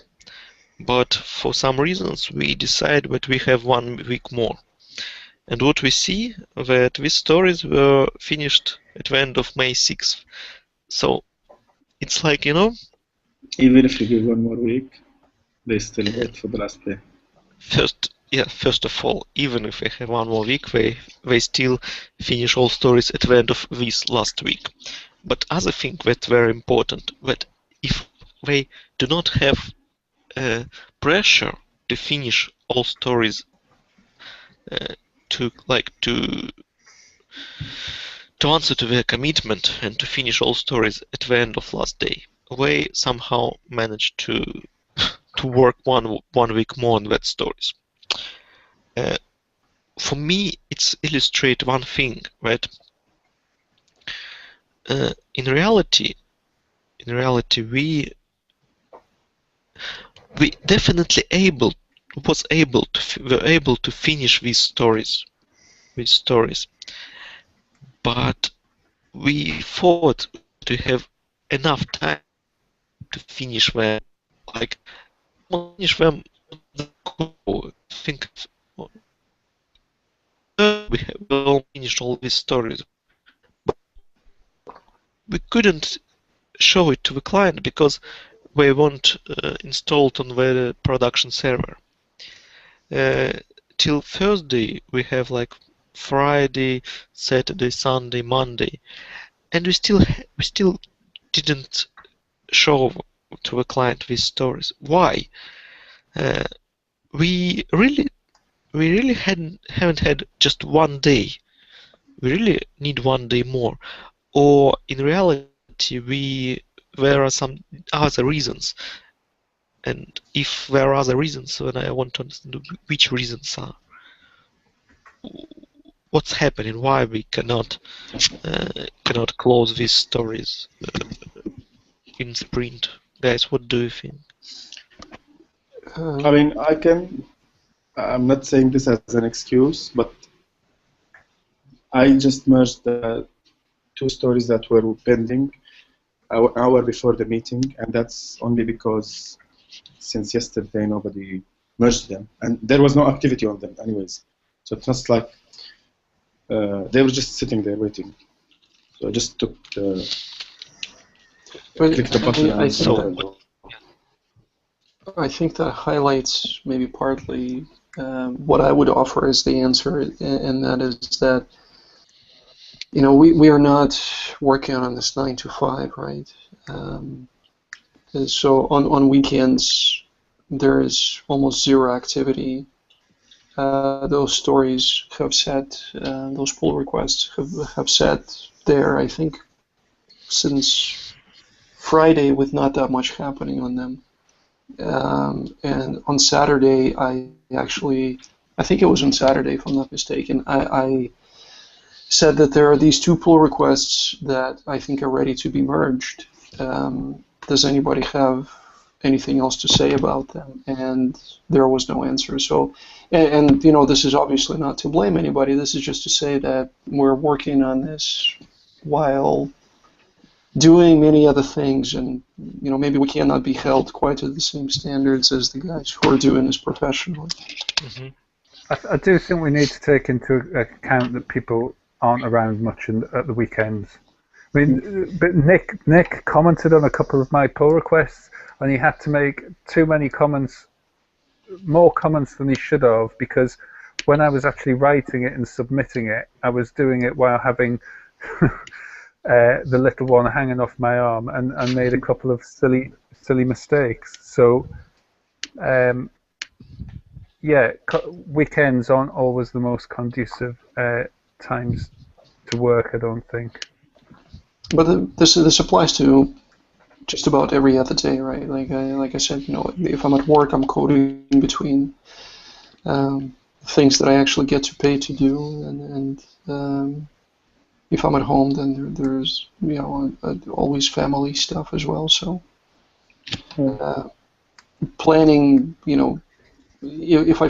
But for some reasons, we decide that we have 1 week more. And what we see, that these stories were finished at the end of May 6th. So it's like, you know, Even if you give 1 more week, they still wait for the last day. First of all, even if they have 1 more week, they still finish all stories at the end of this last week. But other thing that's very important, that if they do not have pressure to finish all stories to answer to their commitment and to finish all stories at the end of last day, they somehow manage to work one week more on that stories. For me, it's illustrate one thing, that in reality we definitely were able to finish these stories, but we thought to have enough time to finish them, like finish them. Think we all finished all these stories, but we couldn't show it to the client because they weren't installed on the production server. Till Thursday we have like Friday, Saturday, Sunday, Monday, and we still didn't show to the client these stories. Why? We really haven't had just 1 day. We really need 1 day more. Or in reality, there are some other reasons. And if there are other reasons, then I want to understand which reasons are. What's happening? Why we cannot close these stories in sprint, guys? What do you think? I mean, I'm not saying this as an excuse, but I just merged the 2 stories that were pending an hour before the meeting, and that's only because since yesterday nobody merged them, and there was no activity on them anyways. So it's not like they were just sitting there waiting. So I just took clicked the button and I think that highlights maybe partly what I would offer as the answer, and that is that, you know, we are not working on this 9 to 5, right? So on weekends there is almost zero activity. Those stories have sat, those pull requests have sat there, I think, since Friday with not that much happening on them. And on Saturday, I think it was on Saturday, if I'm not mistaken, I said that there are these two pull requests that I think are ready to be merged. Does anybody have anything else to say about them? And there was no answer. So, and you know, this is obviously not to blame anybody. This is just to say that we're working on this while doing many other things, and you know, maybe we cannot be held quite to the same standards as the guys who are doing this professionally. Mm-hmm. I do think we need to take into account that people aren't around much at the weekends. I mean, but Nick commented on a couple of my pull requests, and he had to make too many comments, more comments than he should have, because when I was actually writing it and submitting it, I was doing it while having the little one hanging off my arm, and made a couple of silly mistakes. So, yeah, weekends aren't always the most conducive times to work, I don't think. But this applies to just about every other day, right? Like I said, you know, if I'm at work, I'm coding between things that I actually get to pay to do, and if I'm at home, then there's, you know, always family stuff as well. So planning, you know, if I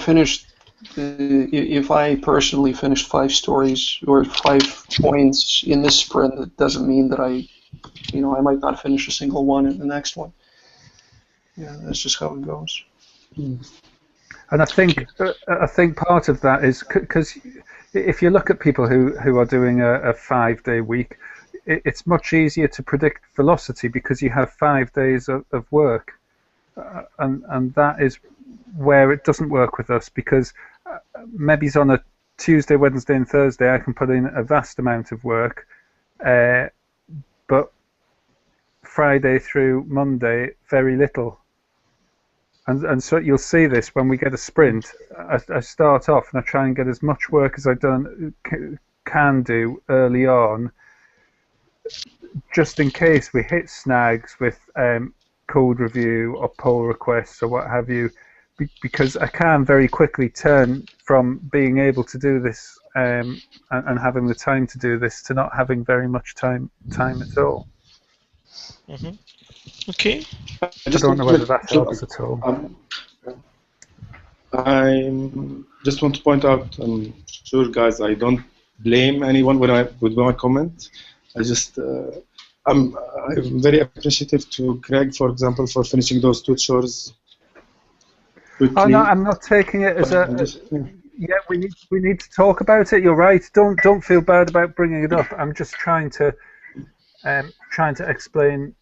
personally finished 5 stories or 5 points in this sprint, it doesn't mean that I might not finish a single one in the next one. Yeah, that's just how it goes. And I think part of that is because if you look at people who are doing a 5-day week, it's much easier to predict velocity because you have 5 days of work, and that is where it doesn't work with us, because maybe it's on a Tuesday, Wednesday, and Thursday I can put in a vast amount of work, but Friday through Monday very little. And so you'll see this when we get a sprint. I start off and I try and get as much work as I can do early on, just in case we hit snags with code review or pull requests or what have you, because I can very quickly turn from being able to do this and having the time to do this to not having very much time at all. Mm-hmm. Okay. I don't know whether that helps at all. I just want to point out, I'm sure, guys, I don't blame anyone with my comment. I just I'm very appreciative to Craig, for example, for finishing those 2 chores quickly. Oh no, I'm not taking it as yeah, we need to talk about it. You're right. Don't feel bad about bringing it up. I'm just trying to explain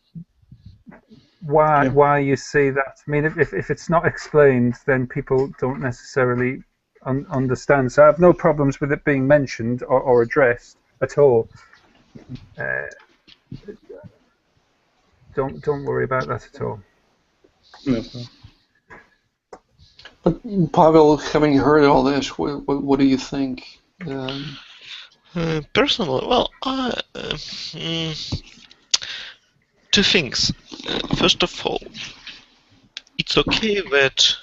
why you see that. I mean, if it's not explained, then people don't necessarily understand. So I have no problems with it being mentioned or addressed at all. Don't worry about that at all. No. But Pavel, having heard all this, what do you think? Personally, well, 2 things. First of all, it's okay that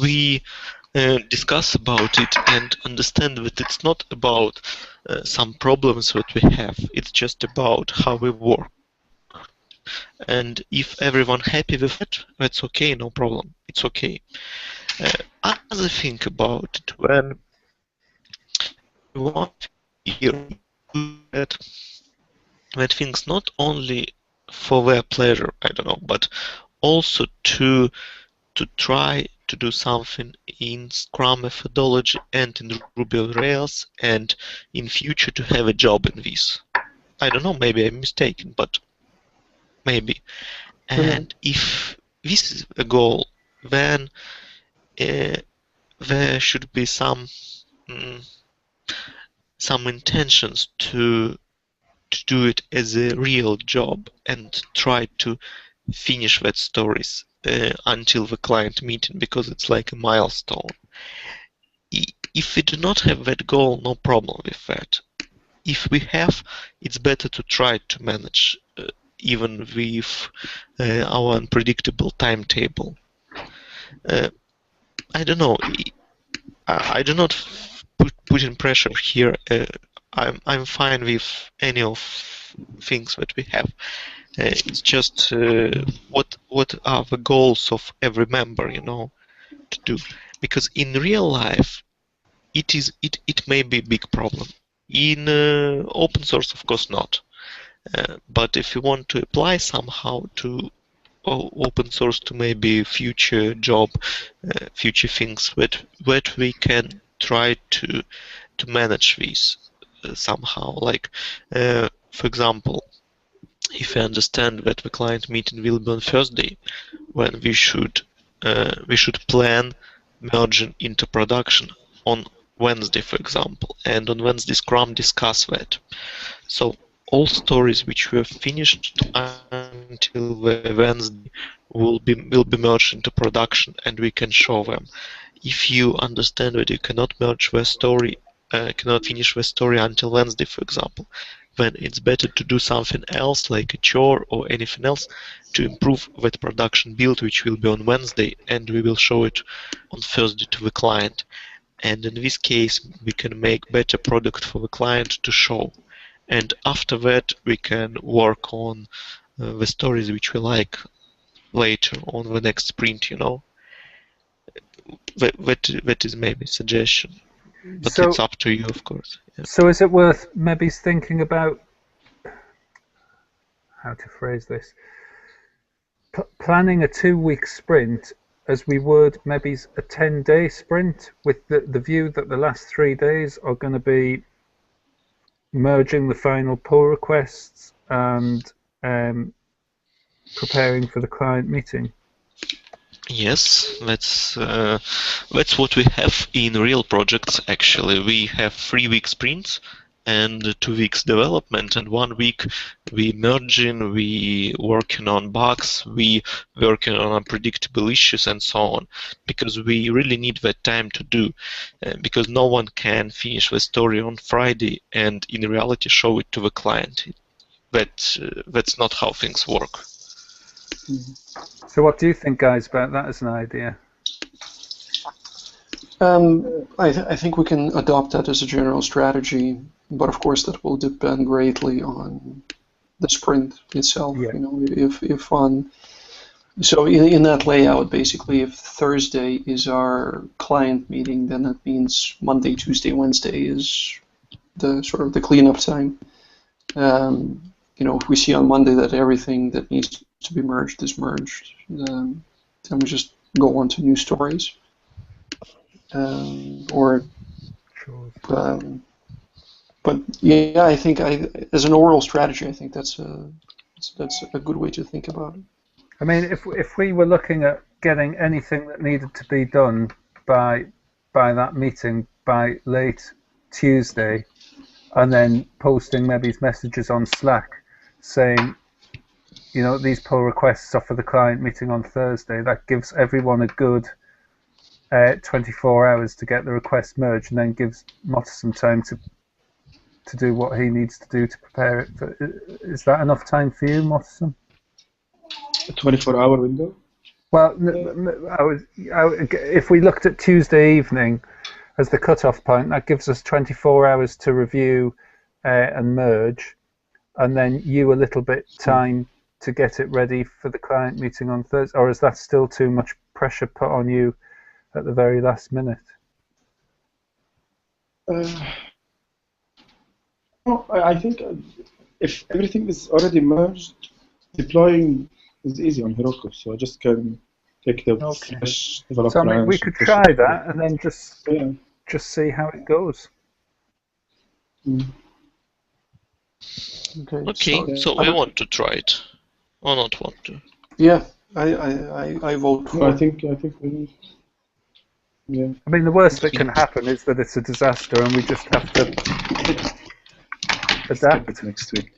we discuss about it and understand that it's not about some problems that we have. It's just about how we work. And if everyone happy with it, that's okay, no problem. It's okay. Other thing about it, when we want to hear that things not only for their pleasure, I don't know, but also to try to do something in Scrum methodology and in Ruby on Rails, and in future to have a job in this. I don't know, maybe I'm mistaken, but maybe. And if this is a goal, then there should be some intentions to do it as a real job and try to finish that stories until the client meeting, because it's like a milestone. If we do not have that goal, no problem with that. If we have, it's better to try to manage even with our unpredictable timetable. I don't know. I do not put in pressure here. I'm fine with any of things that we have. It's just what are the goals of every member, to do. Because in real life, it may be a big problem. In open source, of course, not. But if you want to apply somehow to open source to maybe future job, future things that we can try to manage these somehow. Like, for example, if we understand that the client meeting will be on Thursday, when we should plan merging into production on Wednesday, for example, and on Wednesday Scrum discuss that. So all stories which were finished until the Wednesday will be merged into production, and we can show them. If you understand that you cannot merge the story, cannot finish the story until Wednesday, for example, then it's better to do something else, like a chore or anything else, to improve that production build, which will be on Wednesday, and we will show it on Thursday to the client. And in this case, we can make better product for the client to show. And after that, we can work on the stories which we like later on the next sprint, That is maybe a suggestion. But So- it's up to you, of course. Yeah. So is it worth maybe thinking about how to phrase this? Planning a 2-week sprint as we would maybe a 10-day sprint, with the view that the last 3 days are going to be merging the final pull requests and preparing for the client meeting. Yes, that's what we have in real projects. Actually, we have 3-week sprints and 2 weeks development, and 1 week we merging, we working on bugs, we working on unpredictable issues, and so on. Because we really need that time to do, because no one can finish the story on Friday and in reality show it to the client. That's not how things work. So what do you think, guys, about that as an idea? I think we can adopt that as a general strategy, but of course that will depend greatly on the sprint itself. Yeah. If on so in that layout, basically, if Thursday is our client meeting, then that means Monday, Tuesday, Wednesday is the sort of the cleanup time. If we see on Monday that everything that needs to be merged is merged, then we just go on to new stories. But yeah, I think as an overall strategy, I think that's a good way to think about it. I mean, if we were looking at getting anything that needed to be done by that meeting by late Tuesday, and then posting maybe messages on Slack saying, these pull requests are for the client meeting on Thursday, that gives everyone a good 24 hours to get the request merged, and then gives Motta some time to do what he needs to do to prepare it. Is that enough time for you, Motta? A 24-hour window? Well, if we looked at Tuesday evening as the cutoff point, that gives us 24 hours to review and merge, and then you a little bit time to get it ready for the client meeting on Thursday. Or is that still too much pressure put on you at the very last minute? No, I think if everything is already merged, deploying is easy on Heroku, so I just can take the fresh develop So I mean, we could try that and then just see how it goes. Okay, so we want to try it, or not want to? Yeah, I vote for. I think we need. Yeah. I mean, the worst that can happen is that it's a disaster, and we just have to adapt. It next week.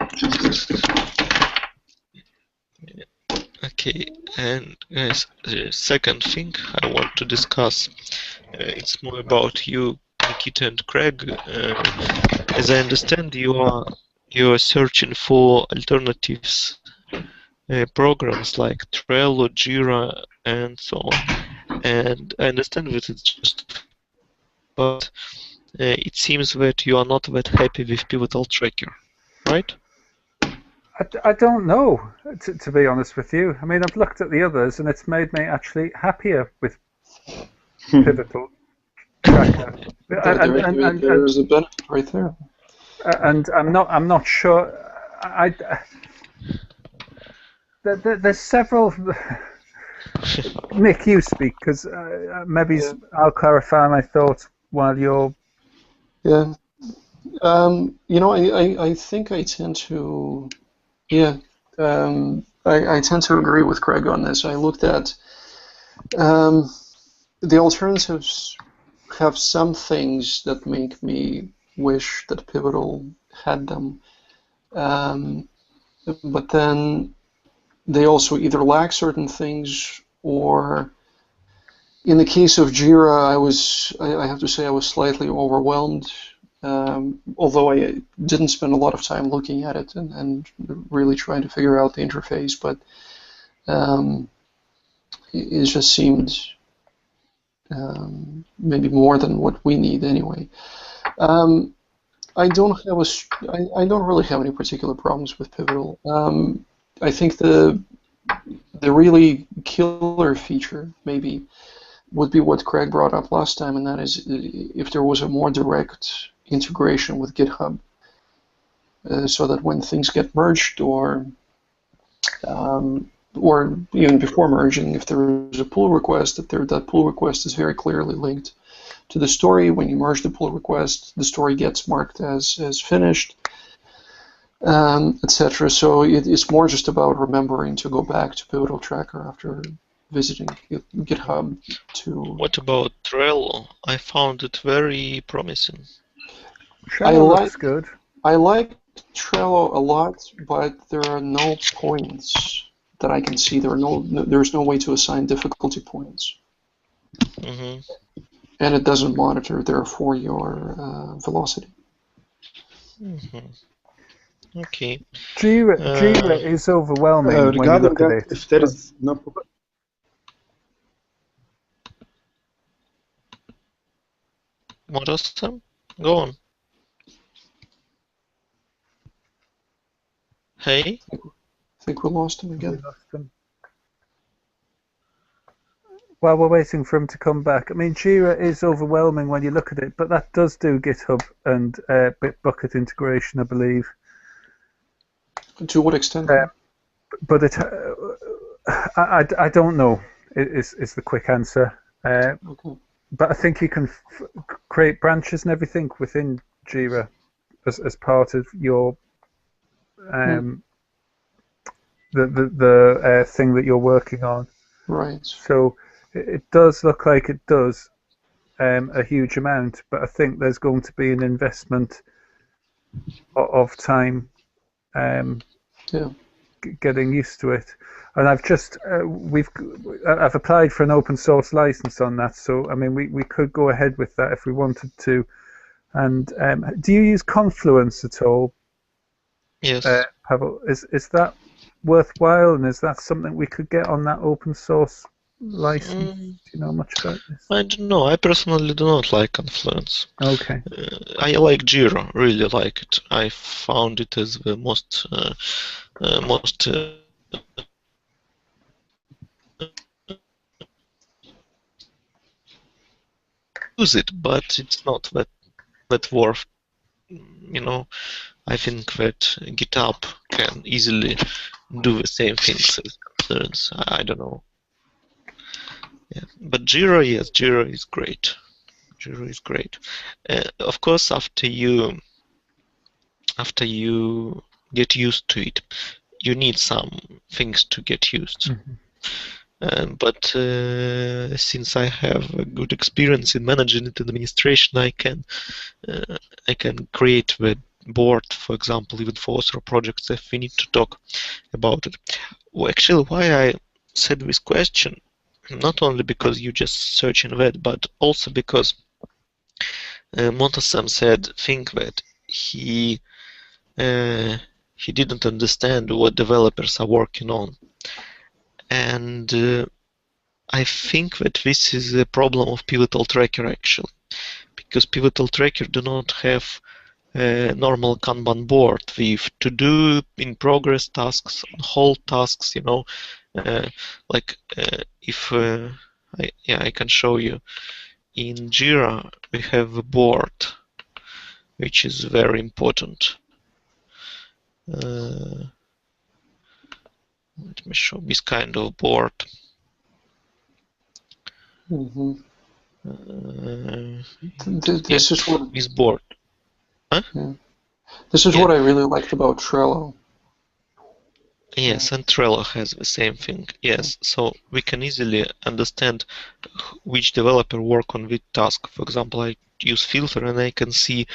Okay, and guys, the second thing I want to discuss, it's more about you, Nikita and Craig. As I understand, you are searching for alternatives programs like Trello, Jira, and so on. And I understand that it's just, but it seems that you are not that happy with Pivotal Tracker, right? I don't know, to be honest with you. I mean, I've looked at the others, and it's made me actually happier with Pivotal Tracker. There's a benefit right there. And I'm not sure. There's several. Nick, you speak, because maybe Yeah. I'll clarify my thoughts while you're. Yeah. You know, I think I tend to, yeah, I tend to agree with Craig on this. I looked at the alternatives have some things that make me wish that Pivotal had them, but then they also either lack certain things or in the case of Jira, I have to say I was slightly overwhelmed, although I didn't spend a lot of time looking at it and really trying to figure out the interface, but it just seemed maybe more than what we need anyway. I don't really have any particular problems with Pivotal. I think the really killer feature maybe would be what Craig brought up last time, and that is if there was a more direct integration with GitHub, so that when things get merged or even before merging, if there is a pull request, that pull request is very clearly linked to the story. When you merge the pull request, the story gets marked as finished, etc. So it's more just about remembering to go back to Pivotal Tracker after visiting GitHub to. What about Trello? I found it very promising. Trello looks good. I like Trello a lot, but there are no points that I can see. There's no way to assign difficulty points. Mm-hmm. And it doesn't monitor, therefore, your velocity. Mm-hmm. Okay. Jira is overwhelming when you look at it. If there is no. What else? Go on. Hey? I think we lost him again. We lost him. While we're waiting for him to come back, I mean, Jira is overwhelming when you look at it, but that does do GitHub and Bitbucket integration, I believe. To what extent? But it, I don't know. Is the quick answer. Okay. But I think you can create branches and everything within Jira as part of your the thing that you're working on. Right. So it does look like it does a huge amount, but I think there's going to be an investment of time getting used to it. And I've just I've applied for an open source license on that, so I mean we could go ahead with that if we wanted to. And do you use Confluence at all? Yes. Pavel, is that worthwhile, and is that something we could get on that open source license? Do you know much about this? I don't know. I personally do not like Confluence. Okay. I like Jira. Really like it. I found it as the most use it, but it's not that worth. You know, I think that GitHub can easily do the same things as Confluence. I don't know. Yeah, but Jira, yes, Jira is great. Jira is great. Of course, after you get used to it, you need some things to get used. But since I have a good experience in managing it in administration, I can create the board, for example, even for OSRA projects if we need to talk about it. Well, actually, why I said this question, not only because you just searching that, but also because Montesam said think that he he didn't understand what developers are working on. And I think that this is a problem of Pivotal Tracker actually, because Pivotal Tracker do not have a normal Kanban board with to-do, in progress tasks, on hold tasks, you know, like if I can show you in Jira we have a board which is very important. Let me show this kind of board. Mm-hmm. Yes, This is what. this board. Huh? Yeah. This is Yeah. what I really liked about Trello. Yes, and Trello has the same thing. Yes, so we can easily understand which developer work on which task. For example, I use filter and I can see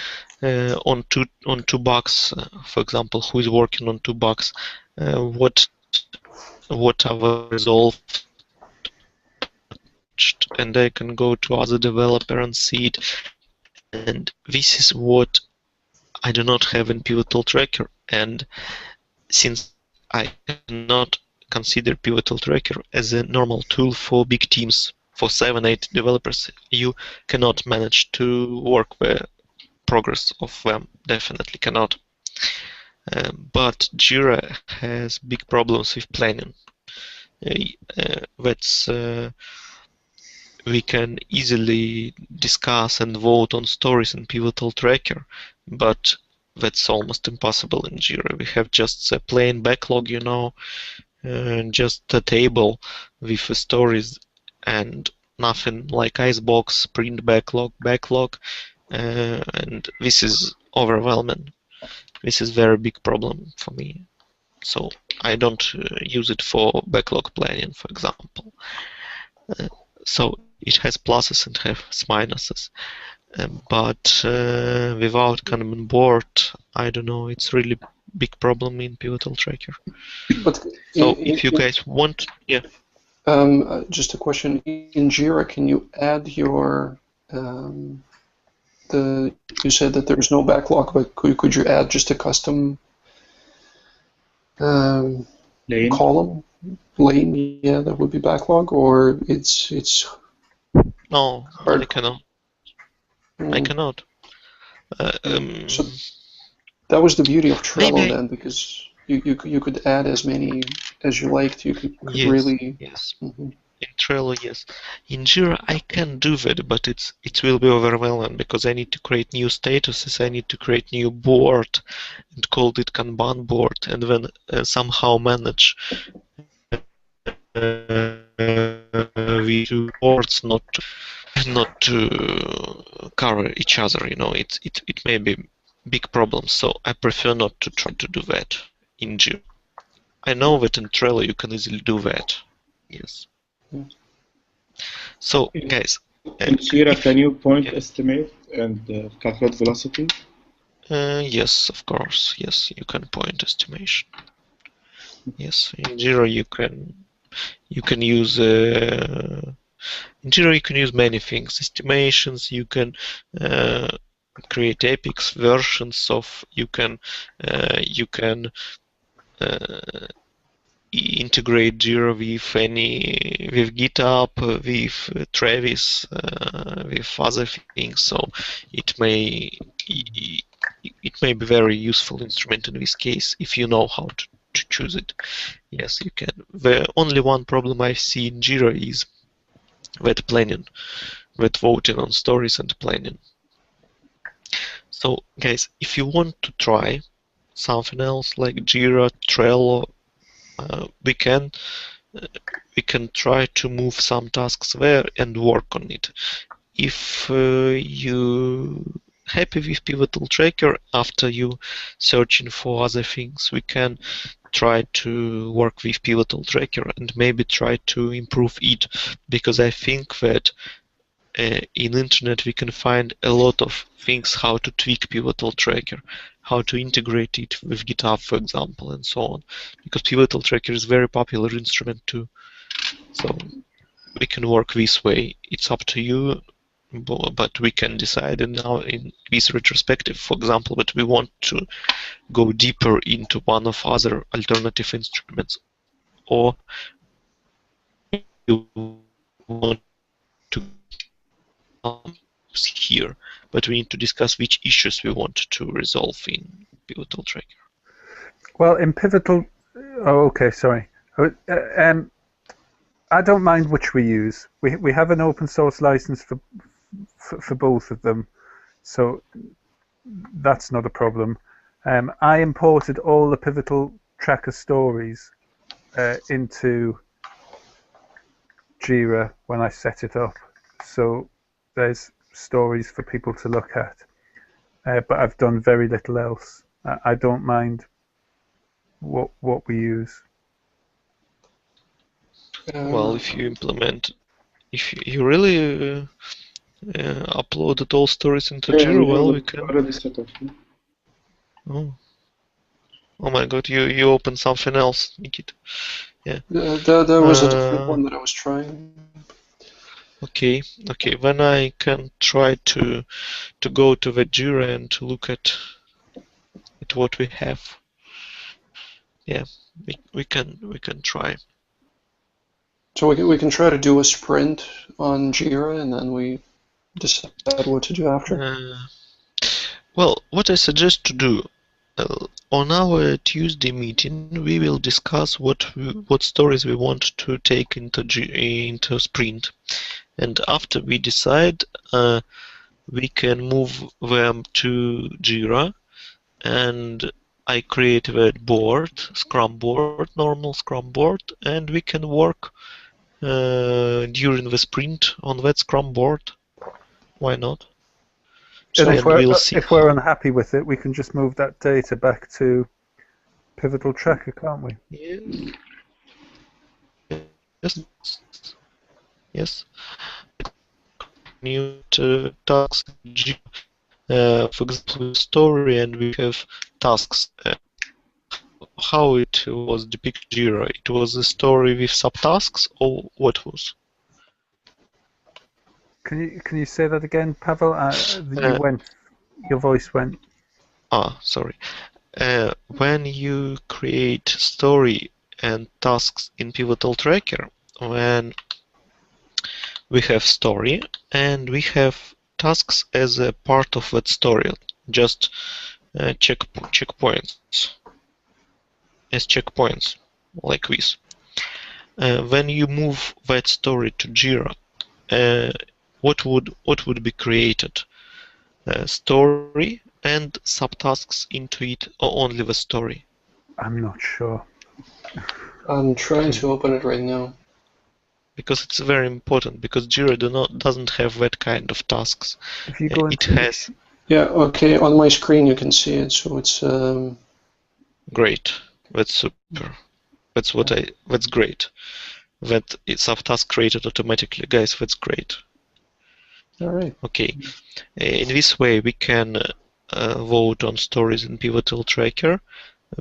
on two bugs, for example, who is working on 2 bugs, what are the resolved, and I can go to other developer and see it. And this is what I do not have in Pivotal Tracker. And since I cannot consider Pivotal Tracker as a normal tool for big teams, for 7-8 developers, you cannot manage to work the progress of them, definitely cannot. But Jira has big problems with planning. That's we can easily discuss and vote on stories in Pivotal Tracker, but that's almost impossible in Jira. We have just a plain backlog, you know, just a table with stories and nothing like icebox, sprint backlog, and this is overwhelming. This is very big problem for me. So I don't use it for backlog planning, for example. So it has pluses and has minuses. But without Kanban board, I don't know, it's really big problem in Pivotal Tracker. But so if you guys want, yeah. Just a question. In Jira, can you add your you said that there's no backlog, but could you add just a custom column lane? Yeah, that would be backlog, or it's no, hard. I cannot. I cannot. So that was the beauty of Trello maybe then, because you could add as many as you liked. You could yes, really. Yes. Mm-hmm. In Trello, yes. In Jira, I can do that, but it will be overwhelming because I need to create new statuses, I need to create new board and call it Kanban board, and then somehow manage the two boards not to cover each other. You know, it may be big problems. So I prefer not to try to do that in Jira. I know that in Trello you can easily do that. Yes. So, guys, in Jira, can you point estimate and calculate velocity? Yes, of course. Yes, you can point estimation. Yes, in Jira you can use in Jira you can use many things. Estimations. You can create epics versions of. You can integrate Jira with GitHub, with Travis, with other things. So it may be very useful instrument in this case if you know how to choose it. Yes, you can. The only one problem I see in Jira is that planning, that voting on stories and planning. So guys, if you want to try something else like Jira, Trello, we can try to move some tasks there and work on it. If you happy with Pivotal Tracker after you searching for other things, we can try to work with Pivotal Tracker and maybe try to improve it, because I think that in internet we can find a lot of things how to tweak Pivotal Tracker, how to integrate it with GitHub, for example, and so on, because Pivotal Tracker is a very popular instrument too. So we can work this way. It's up to you. but we can decide now in this retrospective, for example, that we want to go deeper into one of other alternative instruments, or we want to here, but we need to discuss which issues we want to resolve in Pivotal Tracker. Well, in Pivotal, oh, okay, sorry. I don't mind which we use. We have an open source license for both of them, so that's not a problem. I imported all the Pivotal Tracker stories into Jira when I set it up, so there's stories for people to look at, but I've done very little else. I don't mind what we use. Well, if you implement, if you really uploaded all stories into Jira, well, we can. Already set up. Oh. Oh my God! You opened something else, Nikita. Yeah. There was a different one that I was trying. Okay. Okay. Then I can try to go to the Jira and to look at what we have. Yeah, we can try. So we can try to do a sprint on Jira, and then we decide what to do after. Well, what I suggest to do on our Tuesday meeting, we will discuss what stories we want to take into sprint, and after we decide, we can move them to Jira, and I create that board, Scrum board, normal Scrum board, and we can work during the sprint on that Scrum board. Why not? So and we'll see if we're unhappy with it, we can just move that data back to Pivotal Tracker, can't we? Yes. Yes. New tasks, for example, story, and we have tasks. How it was depicted Jira? It was a story with subtasks, or what was? Can you say that again, Pavel? Your voice went. Sorry. When you create story and tasks in Pivotal Tracker, when we have story and we have tasks as a part of that story, just checkpoints, as checkpoints, like this. When you move that story to Jira, what would be created? Story and subtasks into it, or only the story? I'm not sure. I'm trying to open it right now. Because it's very important, because Jira doesn't have that kind of tasks. If you go into it has. Yeah, okay, on my screen you can see it, so it's Great. That's super. That's great. That it's subtask created automatically. Guys, that's great. all right. Okay. In this way we can vote on stories in Pivotal Tracker.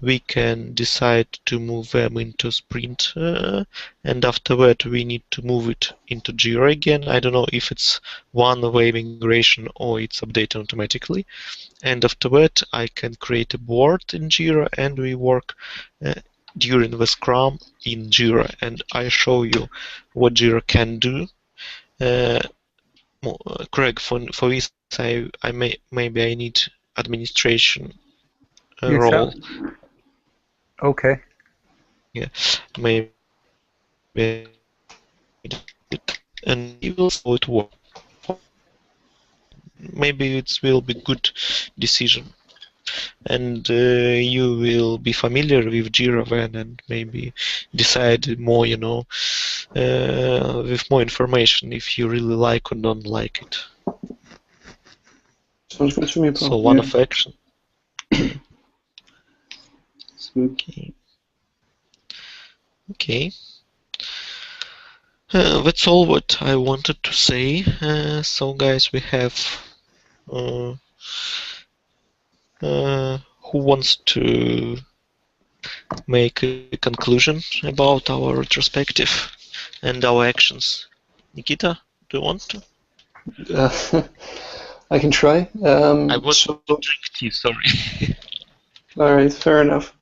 We can decide to move them into sprint, and after that we need to move it into Jira again. I don't know if it's one-way migration or it's updated automatically. And after that I can create a board in Jira, and we work during the Scrum in Jira, and I show you what Jira can do. Craig, for this maybe I need administration role. Okay. Yeah, maybe, and you will see it work. Maybe it will be good decision, and you will be familiar with Jira then, and maybe decide more, with more information if you really like or don't like it. Sounds good to me, Paul. So one of action. Okay. Okay. That's all what I wanted to say. So guys, we have who wants to make a conclusion about our retrospective and our actions? Nikita, do you want to? I can try. I want So, to drink tea, sorry. all right, fair enough.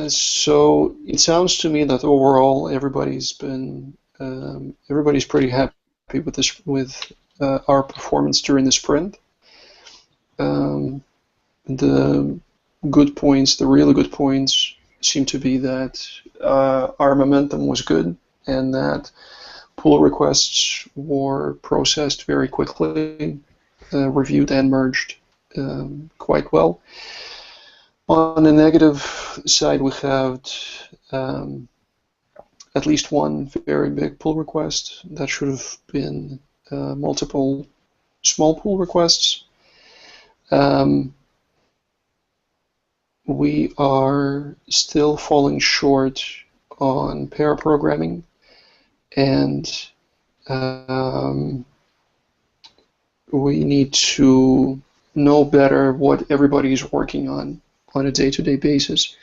So it sounds to me that overall everybody's pretty happy with our performance during the sprint. The good points, the really good points, seem to be that our momentum was good and that pull requests were processed very quickly, reviewed and merged quite well. On the negative side, we have at least one very big pull request that should have been multiple small pull requests. We are still falling short on pair programming, and we need to know better what everybody is working on a day-to-day basis.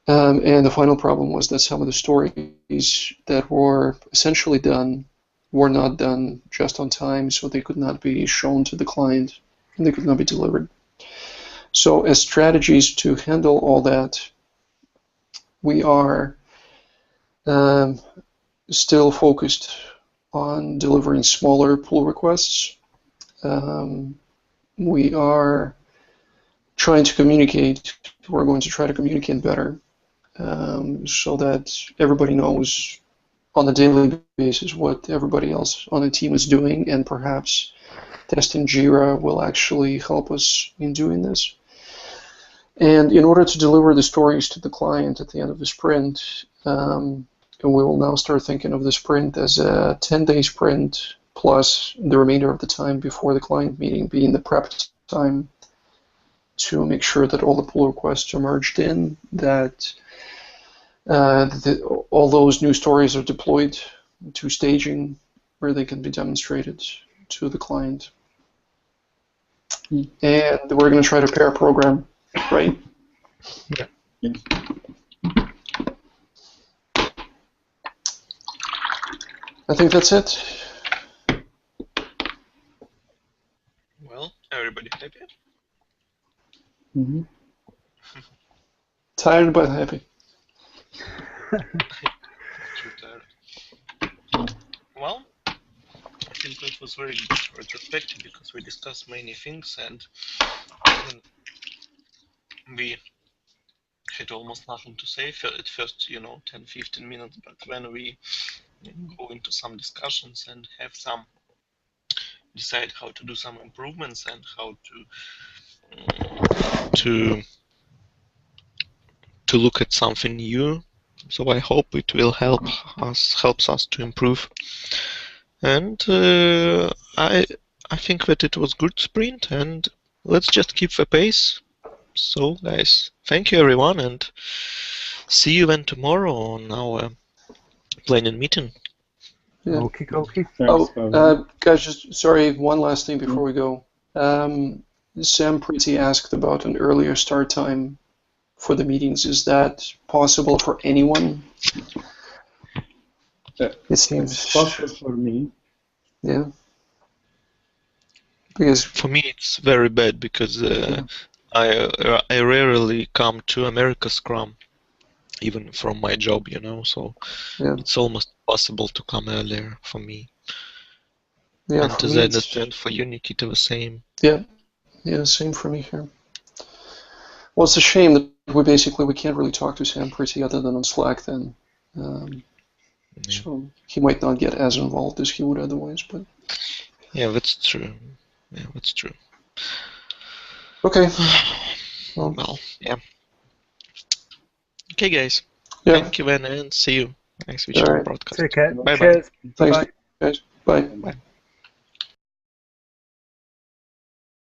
And the final problem was that some of the stories that were essentially done were not done just on time, so they could not be shown to the client and they could not be delivered. So as strategies to handle all that, we are still focused on delivering smaller pull requests. We are trying to communicate. We're going to try to communicate better so that everybody knows on a daily basis what everybody else on the team is doing, and perhaps testing Jira will actually help us in doing this. And in order to deliver the stories to the client at the end of the sprint, we will now start thinking of the sprint as a 10-day sprint plus the remainder of the time before the client meeting being the prep time to make sure that all the pull requests are merged in, that all those new stories are deployed to staging where they can be demonstrated to the client. And we're going to try to pair program, right? Yeah. Yes. I think that's it. Well, everybody happy? Mm-hmm. Tired but happy. Too tired. Well, I think it was very good retrospective because we discussed many things and we had almost nothing to say at first, 10-15 minutes, but when we go into some discussions and have some decide how to do some improvements and how to look at something new. So I hope it will helps us to improve. And I think that it was good sprint, and let's just keep the pace. So guys, thank you everyone, and see you then tomorrow on our planning meeting. Yeah. Okie dokie. Oh, guys, just sorry, one last thing before we go. Sam Priti asked about an earlier start time for the meetings. Is that possible for anyone? It seems It's possible for me. Yeah. Because for me it's very bad because I rarely come to America Scrum, even from my job, so yeah, it's almost possible to come earlier for me. yeah. And as I understand, for you, Nikita, the same. Yeah, same for me here. Well, it's a shame that we can't really talk to Sam Priti other than on Slack then. So he might not get as involved as he would otherwise, but yeah, that's true. Yeah, that's true. Okay. Well, yeah. Okay, guys. Yeah. Thank you, then, and see you next week All right. broadcast. Take care. Bye-bye. Cheers. Thanks, Bye. guys. Bye. Bye.